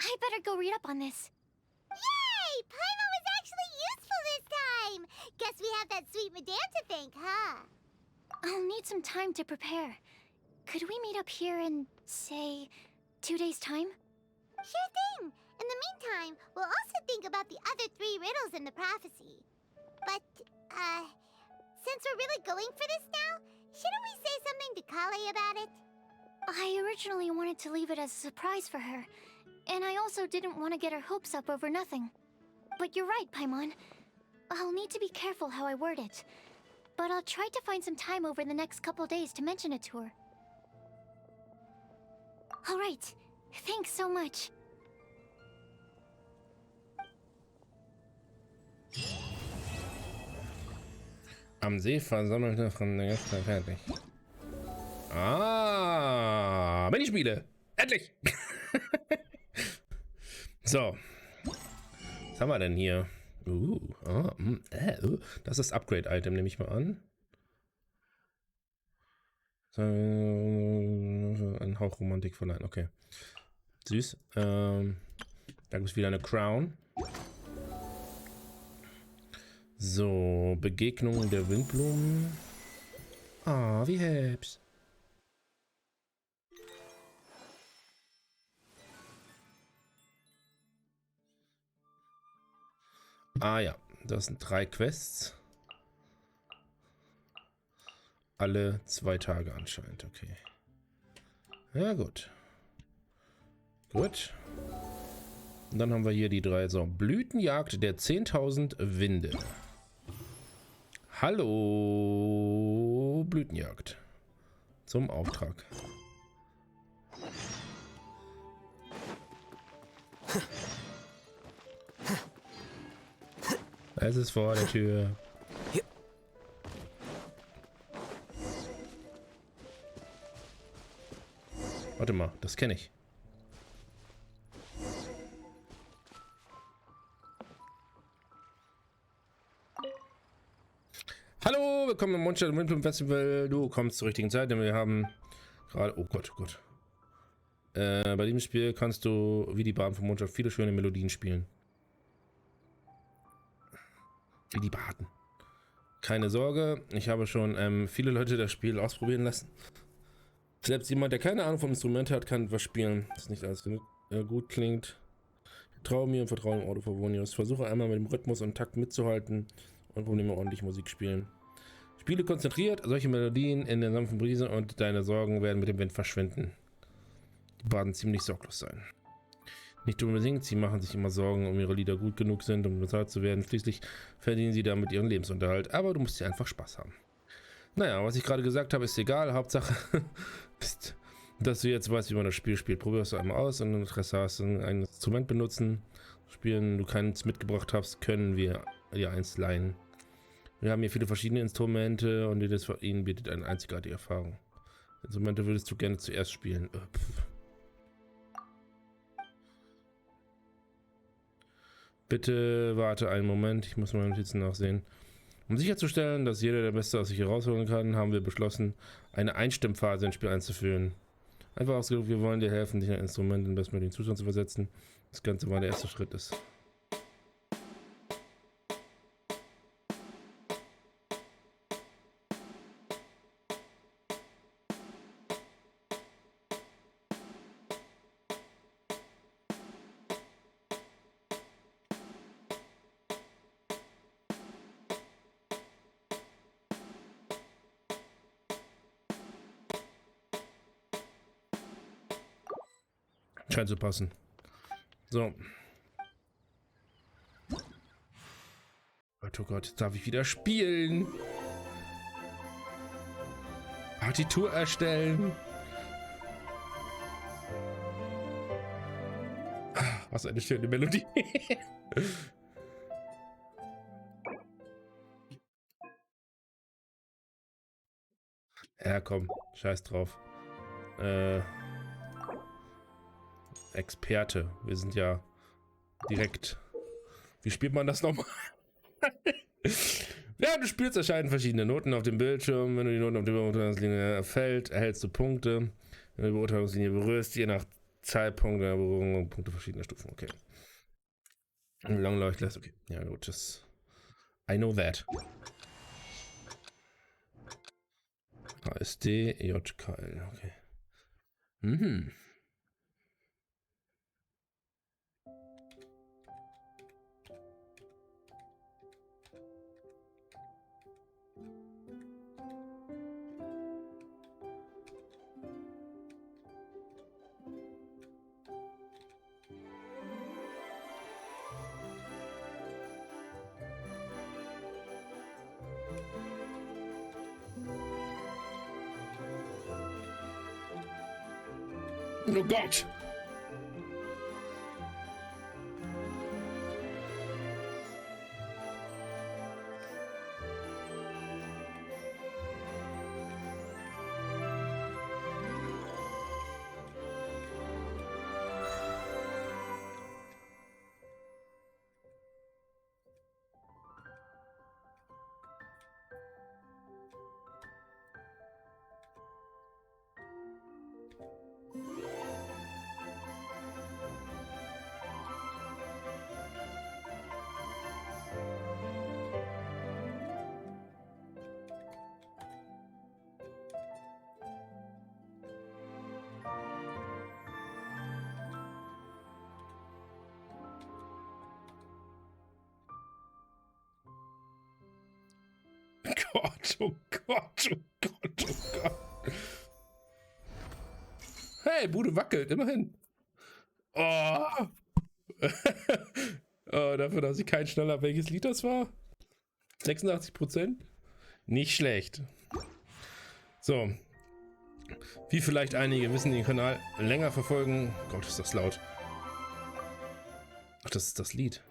I better go read up on this. Yay! Paimon was actually useful this time. Guess we have that sweet madame to thank, huh? I'll need some time to prepare. Could we meet up here in, say, 2 days' time? Sure thing. In the meantime, we'll also think about the other 3 riddles in the prophecy. But, since we're really going for this now, shouldn't we say something to Kale about it? I originally wanted to leave it as a surprise for her, and I also didn't want to get her hopes up over nothing. But you're right, Paimon. I'll need to be careful how I word it. But I'll try to find some time over the next couple days to mention it to her. All right. Thanks so much. Am See versammelte fremde Gäste fertig. Ah, Minispiele. Endlich! So. Was haben wir denn hier? Das ist das Upgrade-Item, nehme ich mal an. Ein Hauch Romantik verleihen, okay. Süß. Da gibt es wieder eine Crown. So, Begegnung der Windblumen. Ah, wie hübsch. Ah ja, das sind 3 Quests. Alle 2 Tage anscheinend, okay. Ja, gut. Gut. Und dann haben wir hier die 3. So, Blütenjagd der 10.000 Winde. Hallo, Blütenjagd. Zum Auftrag. Es ist vor der Tür. Warte mal, das kenne ich. Hallo, willkommen im Windblumenfest. Du kommst zur richtigen Zeit, denn wir haben gerade... Oh Gott, oh Gott. Bei diesem Spiel kannst du, wie die Baden vom Mondstadt, viele schöne Melodien spielen. Wie die Baden. Keine Sorge, ich habe schon viele Leute das Spiel ausprobieren lassen. Selbst jemand, der keine Ahnung vom Instrument hat, kann was spielen. Das ist nicht alles gut klingt. Ich traue mir und vertraue dem Auto Favonius. Versuche einmal mit dem Rhythmus und Takt mitzuhalten und Probleme ordentlich Musik spielen. Spiele konzentriert, solche Melodien in der sanften Brise und deine Sorgen werden mit dem Wind verschwinden. Die Baden ziemlich sorglos sein. Nicht unbedingt, sie machen sich immer Sorgen, um ihre Lieder gut genug sind, um bezahlt zu werden. Schließlich verdienen sie damit ihren Lebensunterhalt, aber du musst ja einfach Spaß haben. Naja, was ich gerade gesagt habe, ist egal. Hauptsache ist, dass du jetzt weißt, wie man das Spiel spielt. Probierst du einmal aus und wenn du Interesse hast, ein Instrument benutzen. Spielen, du keins mitgebracht hast, können wir dir eins leihen. Wir haben hier viele verschiedene Instrumente und jedes von ihnen bietet eine einzigartige Erfahrung. Instrumente würdest du gerne zuerst spielen. Bitte warte einen Moment, ich muss meine Notizen nachsehen. Um sicherzustellen, dass jeder der Beste aus sich herausholen kann, haben wir beschlossen, eine Einstimmphase ins Spiel einzuführen. Einfach ausgedrückt, wir wollen dir helfen, dich in ein Instrument in den bestmöglichen Zustand zu versetzen. Das Ganze war der erste Schritt ist. Scheint zu passen. So. Oh Gott, jetzt darf ich wieder spielen. Partitur erstellen. Was eine schöne Melodie. Ja, komm, scheiß drauf. Experte. Wir sind ja direkt. Wie spielt man das nochmal? Ja, du spielst, erscheinen verschiedene Noten auf dem Bildschirm. Wenn du die Noten auf der Beurteilungslinie erfällt, erhältst du Punkte. Wenn du die Beurteilungslinie berührst, je nach Zeitpunkt der Berührung Punkte verschiedener Stufen. Okay. Wie lange läuft das? Okay. Ja, gut, das I know that. ASD, JKL, okay. Mhm. Oh Gott! Gott, oh Gott, oh Gott, oh Gott. Hey, Bude wackelt, immerhin. Oh. Oh, dafür, dass ich keinen schneller, welches Lied das war? 86%? Nicht schlecht. So. Wie vielleicht einige wissen, den Kanal länger verfolgen. Gott, ist das laut. Ach, das ist das Lied.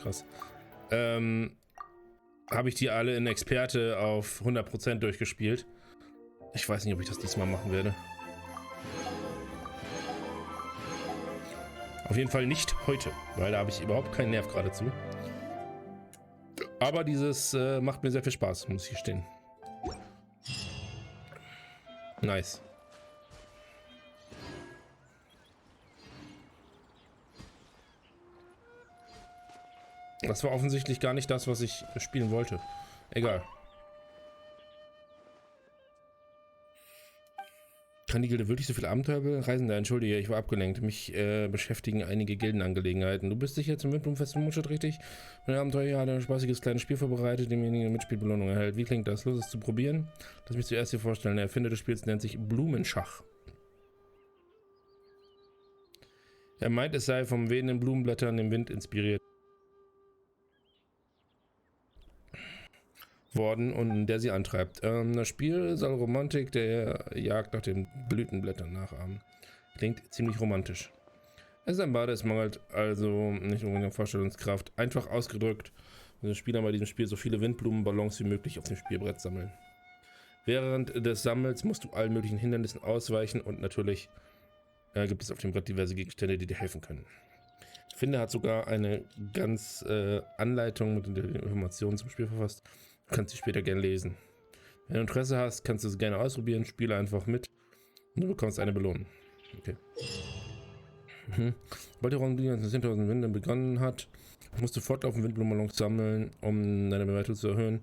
Krass. Habe ich die alle in Experte auf 100% durchgespielt. Ich weiß nicht, ob ich das diesmal machen werde. Auf jeden Fall nicht heute, weil da habe ich überhaupt keinen Nerv geradezu. Aber dieses macht mir sehr viel Spaß, muss ich gestehen. Nice. Das war offensichtlich gar nicht das, was ich spielen wollte. Egal. Kann die Gilde wirklich so viele Abenteuer reisen? Da entschuldige, ich war abgelenkt. Mich beschäftigen einige Gildenangelegenheiten. Du bist sicher zum Windblumenfest in Mundstadt, richtig? Mein Abenteuer hat ein spaßiges kleines Spiel vorbereitet, demjenigen Mitspielbelohnung erhält. Wie klingt das? Los, es zu probieren? Lass mich zuerst hier vorstellen. Der Erfinder des Spiels nennt sich Blumenschach. Er meint, es sei vom wehenden Blumenblättern im Wind inspiriert worden und in der sie antreibt. Das Spiel soll Romantik der Jagd nach den Blütenblättern nachahmen. Klingt ziemlich romantisch. Es ist ein Bade, es mangelt also nicht unbedingt an Vorstellungskraft. Einfach ausgedrückt, müssen Spieler bei diesem Spiel so viele Windblumenballons wie möglich auf dem Spielbrett sammeln. Während des Sammels musst du allen möglichen Hindernissen ausweichen und natürlich gibt es auf dem Brett diverse Gegenstände, die dir helfen können. Ich finde, er hat sogar eine ganz Anleitung mit Informationen zum Spiel verfasst. Du kannst sie später gerne lesen. Wenn du Interesse hast, kannst du es gerne ausprobieren. Spiele einfach mit und du bekommst eine Belohnung. Okay. Sobald der Raum die 10.000 Winde begonnen hat, musst du fortlaufend Windblumenballons sammeln, um deine Bewertung zu erhöhen.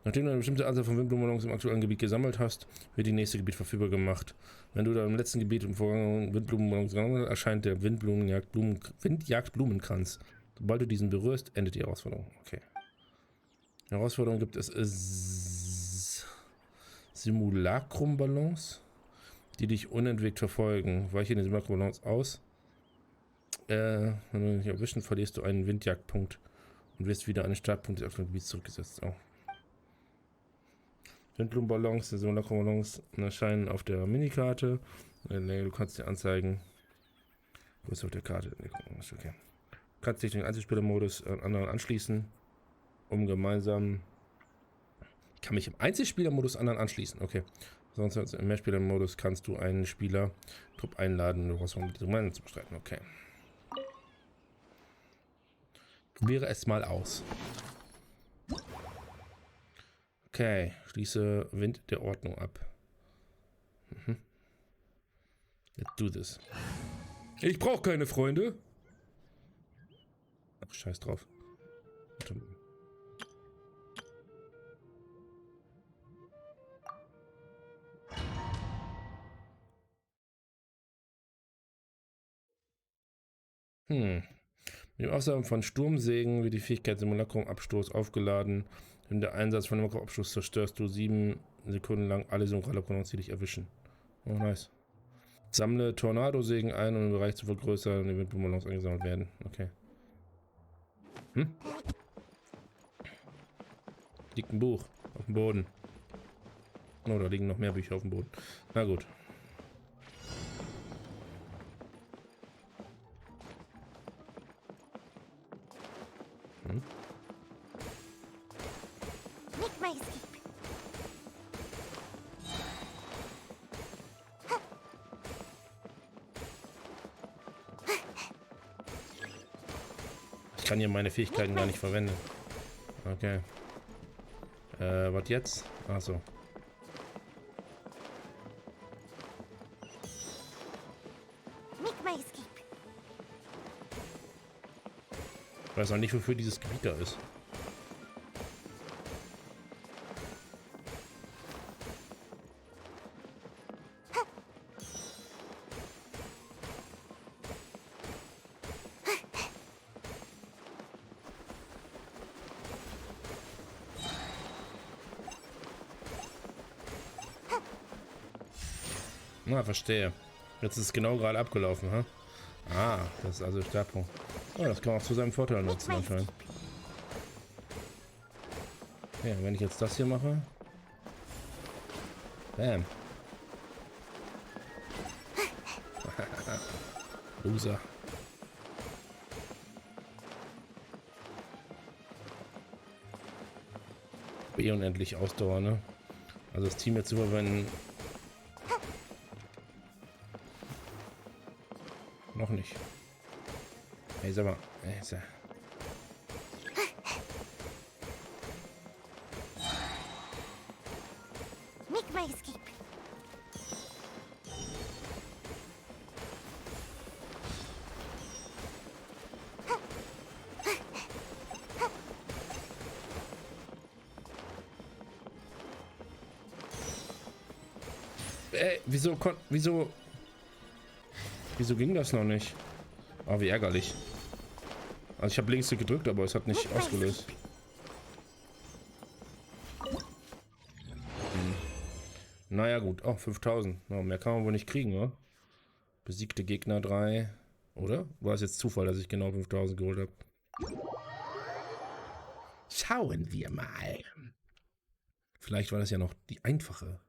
Nachdem du eine bestimmte Anzahl von Windblumenballons im aktuellen Gebiet gesammelt hast, wird die nächste Gebiet verfügbar gemacht. Wenn du da im letzten Gebiet im Vorgang Windblumenballons gesammelt hast, erscheint der Windjagdblumenkranz. Sobald du diesen berührst, endet die Herausforderung. Okay. Herausforderung gibt es Simulacrum-Ballons, die dich unentwegt verfolgen. Weiche den Simulacrum-Ballons aus. Wenn du nicht erwischen, verlierst du einen Windjagdpunkt und wirst wieder an den Startpunkt des aktuellen Gebiets zurückgesetzt. Oh. Windblumenballons, die Simulacrum-Ballons erscheinen auf der Minikarte. Du kannst dir anzeigen. Wo ist auf der Karte? Okay. Du kannst dich den Einzelspielermodus an anderen anschließen, um gemeinsam. Ich kann mich im Einzelspielermodus anderen anschließen. Okay. Sonst im Mehrspielermodus kannst du einen Spieler-Trupp einladen, um was mit dem zu bestreiten. Okay. Probiere es mal aus. Okay, schließe Wind der Ordnung ab. Let's do this. Ich brauche keine Freunde. Ach, scheiß drauf. Warte. Mit dem Aufsammeln von Sturmsägen wird die Fähigkeit Simulacrum-Abstoß aufgeladen. Wenn der Einsatz von Simulacrum-Abstoß zerstörst du 7 Sekunden lang alle Simulacrum-Abstoß, die dich erwischen. Oh, nice. Sammle Tornadosägen ein, um den Bereich zu vergrößern und die Windblumenballons eingesammelt werden. Okay. Liegt ein Buch auf dem Boden. Oh, da liegen noch mehr Bücher auf dem Boden. Na gut. Make my escape. Ich kann hier meine Fähigkeiten gar nicht verwenden. Okay. Was jetzt? Achso. Make my escape. Ich weiß auch nicht, wofür dieses Gebiet da ist. Na, verstehe. Jetzt ist es genau gerade abgelaufen, ha? Ah, das ist also der Startpunkt. Oh, das kann man auch zu seinem Vorteil nutzen anscheinend. Ja, wenn ich jetzt das hier mache. Bam. Loser. Unendlich Ausdauer, ne? Also das Team jetzt zu verwenden. Noch nicht. Hey, sag mal. Hey, sag. Make my escape. Wieso ging das noch nicht? Oh, wie ärgerlich. Also ich habe links gedrückt, aber es hat nicht ausgelöst. Naja gut, oh 5000. No, mehr kann man wohl nicht kriegen, oder? Besiegte Gegner 3. Oder? War es jetzt Zufall, dass ich genau 5000 geholt habe? Schauen wir mal. Vielleicht war das ja noch die einfache.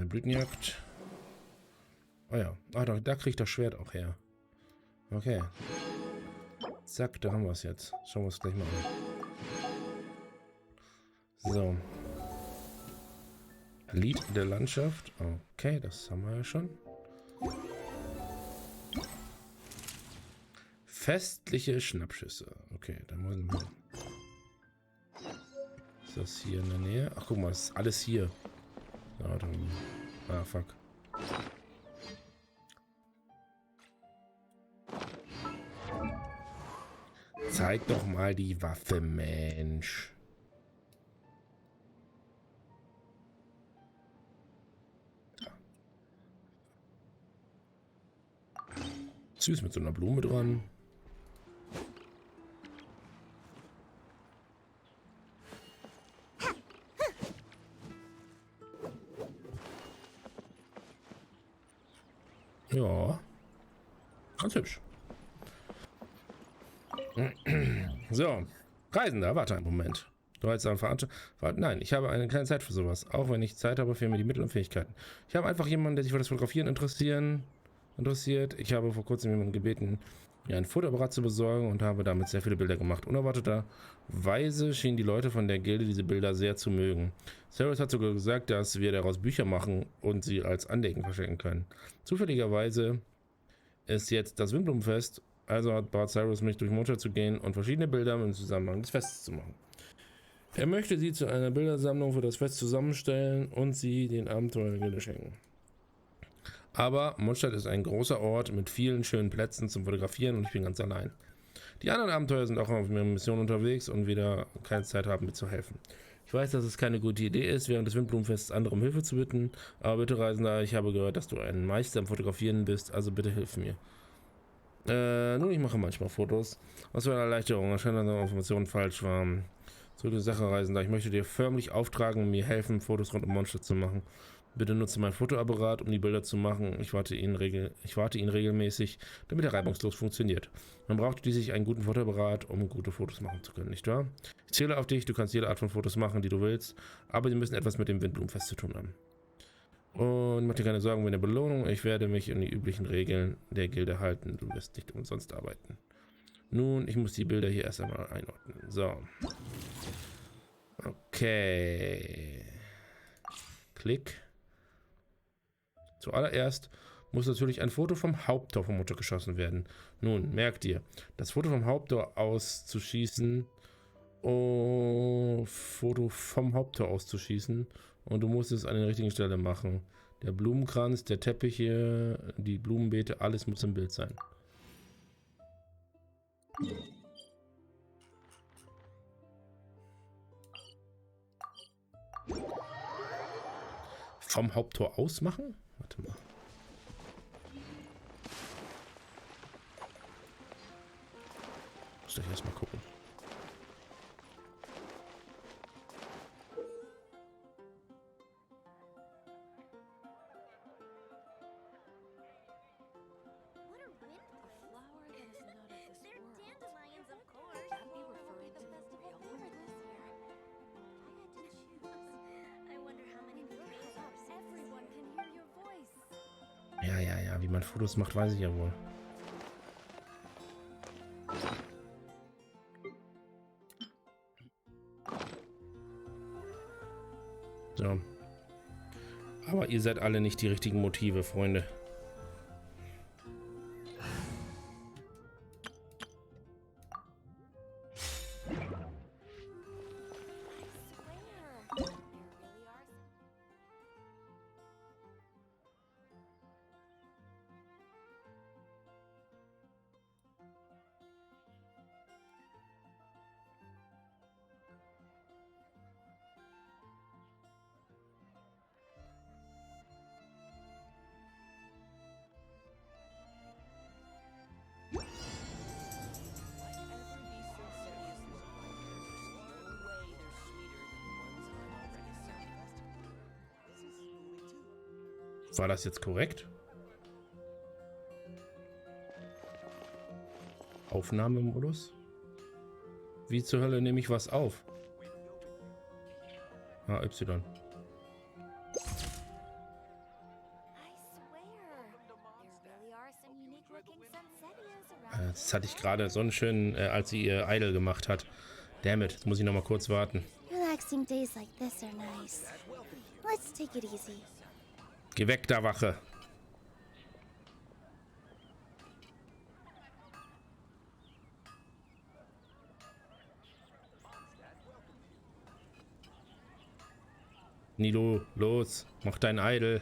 Blütenjagd. Oh ja. Ah, da kriegt das Schwert auch her. Okay. Zack, da haben wir es jetzt. Schauen wir es gleich mal an. So. Lied der Landschaft. Okay, das haben wir ja schon. Festliche Schnappschüsse. Okay, da müssen wir. Ist das hier in der Nähe? Ach, guck mal, das ist alles hier. Ja, dann. Ah, fuck. Zeig doch mal die Waffe, Mensch. Süß mit so einer Blume dran. Ja, ganz hübsch. So, Reisender, warte einen Moment. Du hast eine Veranstaltung. Nein, ich habe eine kleine Zeit für sowas. Auch wenn ich Zeit habe, fehlen mir die Mittel und Fähigkeiten. Ich habe einfach jemanden, der sich für das Fotografieren interessiert. Ich habe vor kurzem jemanden gebeten, mir ein Fotoapparat zu besorgen und habe damit sehr viele Bilder gemacht. Unerwarteterweise schienen die Leute von der Gilde diese Bilder sehr zu mögen. Cyrus hat sogar gesagt, dass wir daraus Bücher machen und sie als Andenken verschenken können. Zufälligerweise ist jetzt das Windblumenfest, also bat Cyrus mich durch Mutter zu gehen und verschiedene Bilder im Zusammenhang des Festes zu machen. Er möchte sie zu einer Bildersammlung für das Fest zusammenstellen und sie den Abenteuer der Gilde schenken. Aber Mondstadt ist ein großer Ort mit vielen schönen Plätzen zum Fotografieren und ich bin ganz allein. Die anderen Abenteuer sind auch auf ihrer Mission unterwegs und wieder keine Zeit haben, mir zu helfen. Ich weiß, dass es keine gute Idee ist, während des Windblumenfests andere um Hilfe zu bitten, aber bitte Reisender, ich habe gehört, dass du ein Meister im Fotografieren bist, also bitte hilf mir. Nun, ich mache manchmal Fotos. Was für eine Erleichterung, anscheinend dass Informationen falsch waren. Zurück zur Sache, Reisender, ich möchte dir förmlich auftragen und mir helfen, Fotos rund um Mondstadt zu machen. Bitte nutze mein Fotoapparat, um die Bilder zu machen. Ich warte ihn regelmäßig, damit er reibungslos funktioniert. Man braucht schließlich einen guten Fotoapparat, um gute Fotos machen zu können, nicht wahr? Ich zähle auf dich, du kannst jede Art von Fotos machen, die du willst, aber sie müssen etwas mit dem Windblumenfest zu tun haben. Und mach dir keine Sorgen wegen der Belohnung, ich werde mich an die üblichen Regeln der Gilde halten. Du wirst nicht umsonst arbeiten. Nun, ich muss die Bilder hier erst einmal einordnen. So. Okay. Klick. Zuallererst muss natürlich ein Foto vom Haupttor vom Motor geschossen werden. Nun, merkt ihr, das Foto vom Haupttor auszuschießen, Foto vom Haupttor auszuschießen und du musst es an der richtigen Stelle machen. Der Blumenkranz, der Teppich hier, die Blumenbeete, alles muss im Bild sein. Vom Haupttor ausmachen? Warte mal. Muss ich erstmal gucken. Ja, wie man Fotos macht, weiß ich ja wohl. So. Aber ihr seid alle nicht die richtigen Motive, Freunde. War das jetzt korrekt? Aufnahmemodus? Wie zur Hölle nehme ich was auf? Ah, Y. Das hatte ich gerade so einen schönen, als sie ihr Idol gemacht hat. Damn it, jetzt muss ich noch mal kurz warten. Relaxing days like this are nice. Let's take it easy. Geh weg, da Wache. Nilo, los, mach dein Idol.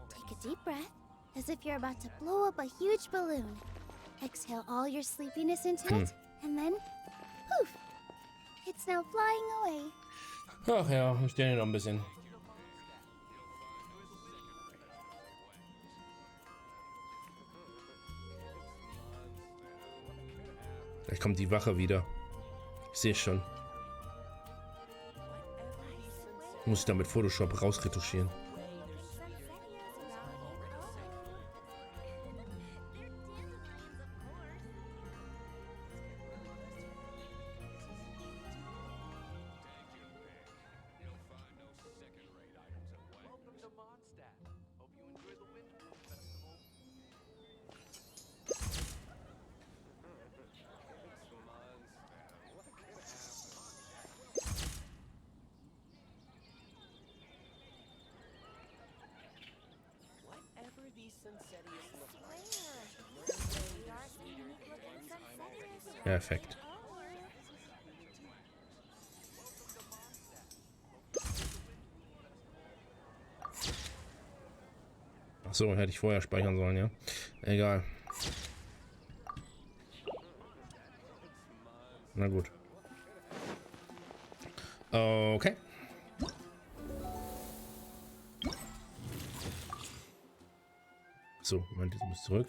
Take a deep breath, as if you're about to blow up a huge balloon. Exhale all your sleepiness into it, and then, poof! It's now flying away. Ach ja, wir stehen hier noch ein bisschen. Vielleicht kommt die Wache wieder. Ich sehe schon. Muss ich da mit Photoshop rausretuschieren. Perfekt. Achso, hätte ich vorher speichern sollen, ja. Egal. Na gut. Okay. So, Moment, jetzt muss zurück.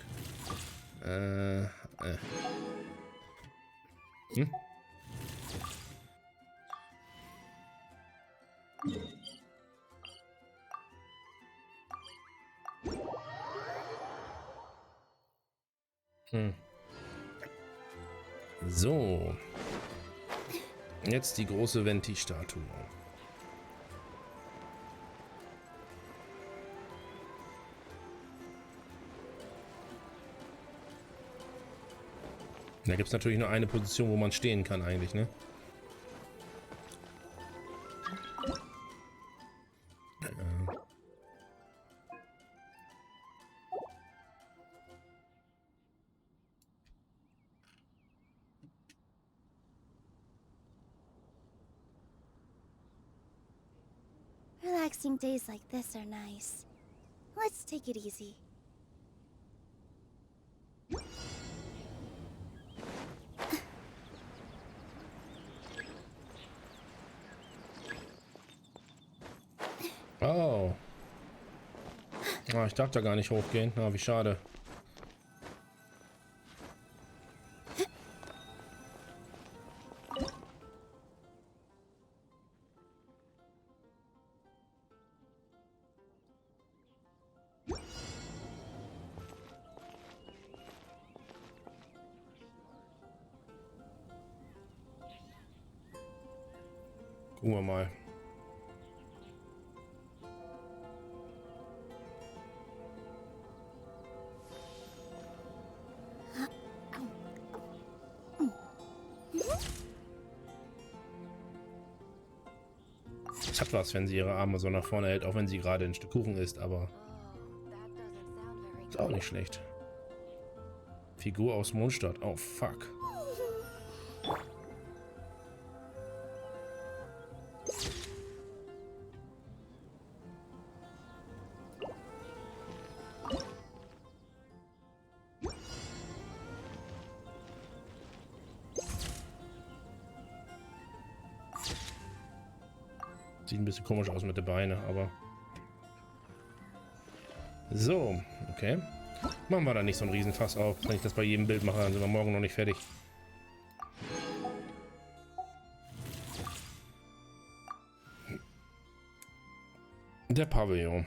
So. Jetzt die große Venti-Statue. Da gibt es natürlich nur eine Position, wo man stehen kann eigentlich, ne? Relaxing days like this are nice. Let's take it easy. Oh. Ah, ich darf da gar nicht hochgehen. Ah, wie schade. Gucken wir mal. Es hat was, wenn sie ihre Arme so nach vorne hält, auch wenn sie gerade ein Stück Kuchen isst, aber ist auch nicht schlecht. Figur aus Mondstadt. Oh, fuck. Sieht ein bisschen komisch aus mit den Beinen, aber... So, okay. Machen wir da nicht so einen Riesenfass auf. Wenn ich das bei jedem Bild mache, dann sind wir morgen noch nicht fertig. Der Pavillon.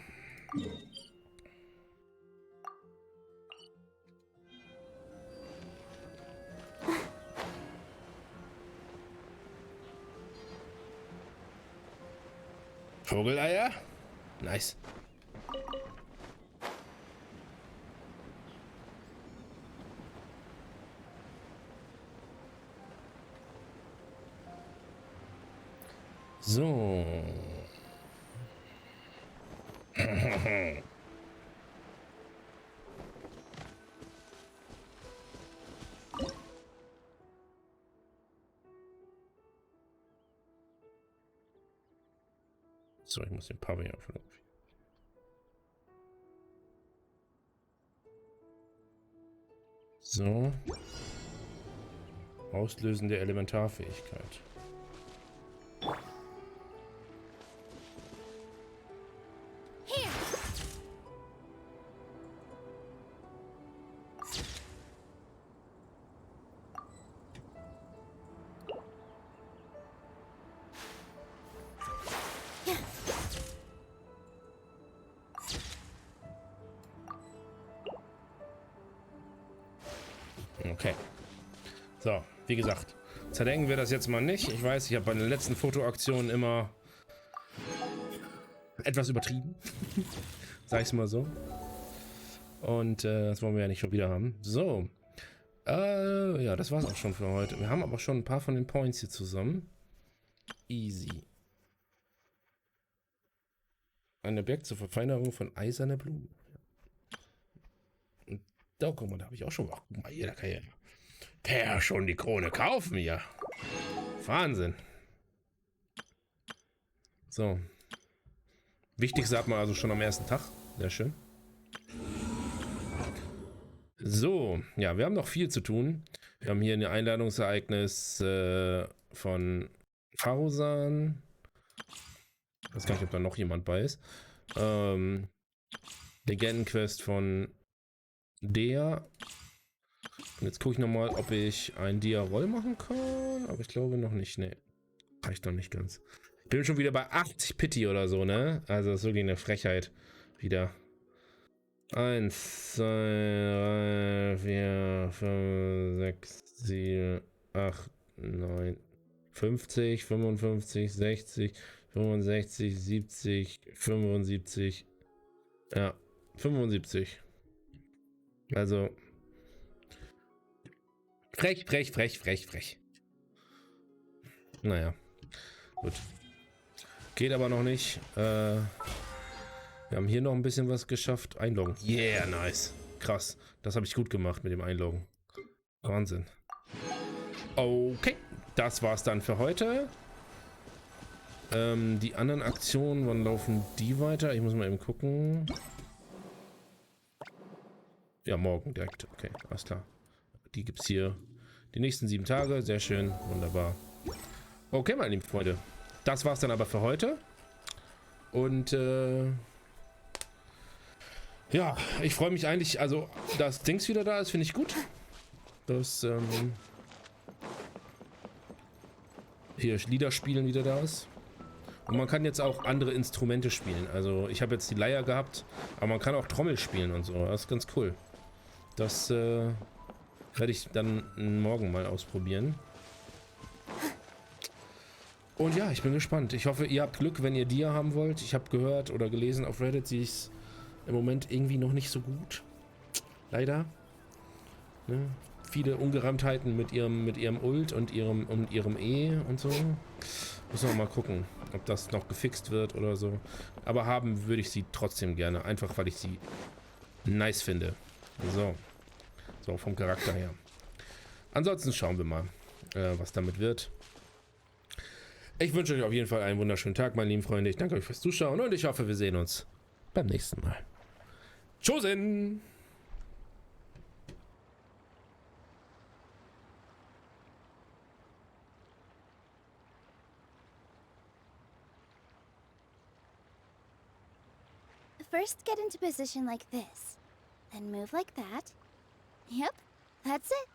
Vogeleier? Nice. So. So, ich muss den Pavillon fotografieren. So. Auslösen der Elementarfähigkeit. Okay. So, wie gesagt, zerdenken wir das jetzt mal nicht. Ich weiß, ich habe bei den letzten Fotoaktionen immer etwas übertrieben. Sag ich's mal so. Und das wollen wir ja nicht schon wieder haben. So. Ja, das war's auch schon für heute. Wir haben aber schon ein paar von den Points hier zusammen. Easy. Ein Objekt zur Verfeinerung von eiserner Blumen. Da, guck mal, da habe ich auch schon. Ach, guck mal hier, da kann ja schon die Krone kaufen hier. Wahnsinn. So. Wichtigste hat man also schon am ersten Tag. Sehr schön. So, ja, wir haben noch viel zu tun. Wir haben hier ein Einladungsereignis von Farusan. Ich weiß gar nicht, ob da noch jemand bei ist. Legendenquest von der. Und jetzt gucke ich nochmal, ob ich ein Dia-Roll machen kann. Aber ich glaube noch nicht. Ne, reicht noch nicht ganz. Ich bin schon wieder bei 80 Pity oder so, ne? Also das ist wirklich eine Frechheit. Wieder. 1, 2, 3, 4, 5, 6, 7, 8, 9, 50, 55, 60, 65, 70, 75. Ja, 75. Also. Frech, frech, frech, frech, frech. Naja. Gut. Geht aber noch nicht. Wir haben hier noch ein bisschen was geschafft. Einloggen. Yeah, nice. Krass. Das habe ich gut gemacht mit dem Einloggen. Wahnsinn. Okay. Das war's dann für heute. Die anderen Aktionen, wann laufen die weiter? Ich muss mal eben gucken. Ja, morgen direkt. Okay, alles klar. Die gibt's hier die nächsten 7 Tage. Sehr schön. Wunderbar. Okay, meine lieben Freunde. Das war's dann aber für heute. Und ja, ich freue mich eigentlich, also dass Dings wieder da ist, finde ich gut. Dass hier Liederspielen wieder da ist. Und man kann jetzt auch andere Instrumente spielen. Also ich habe jetzt die Leier gehabt, aber man kann auch Trommel spielen und so. Das ist ganz cool. Das werde ich dann morgen mal ausprobieren. Und ja, ich bin gespannt. Ich hoffe, ihr habt Glück, wenn ihr Dia haben wollt. Ich habe gehört oder gelesen auf Reddit, sie ist im Moment irgendwie noch nicht so gut. Leider. Ne? Viele Ungereimtheiten mit ihrem Ult und ihrem E und so. Müssen wir mal gucken, ob das noch gefixt wird oder so. Aber haben würde ich sie trotzdem gerne. Einfach, weil ich sie nice finde. So vom Charakter her. Ansonsten schauen wir mal, was damit wird. Ich wünsche euch auf jeden Fall einen wunderschönen Tag, meine lieben Freunde. Ich danke euch fürs Zuschauen und ich hoffe, wir sehen uns beim nächsten Mal. Tschüssen! First, get into position like this. Then move like that. Yep, that's it.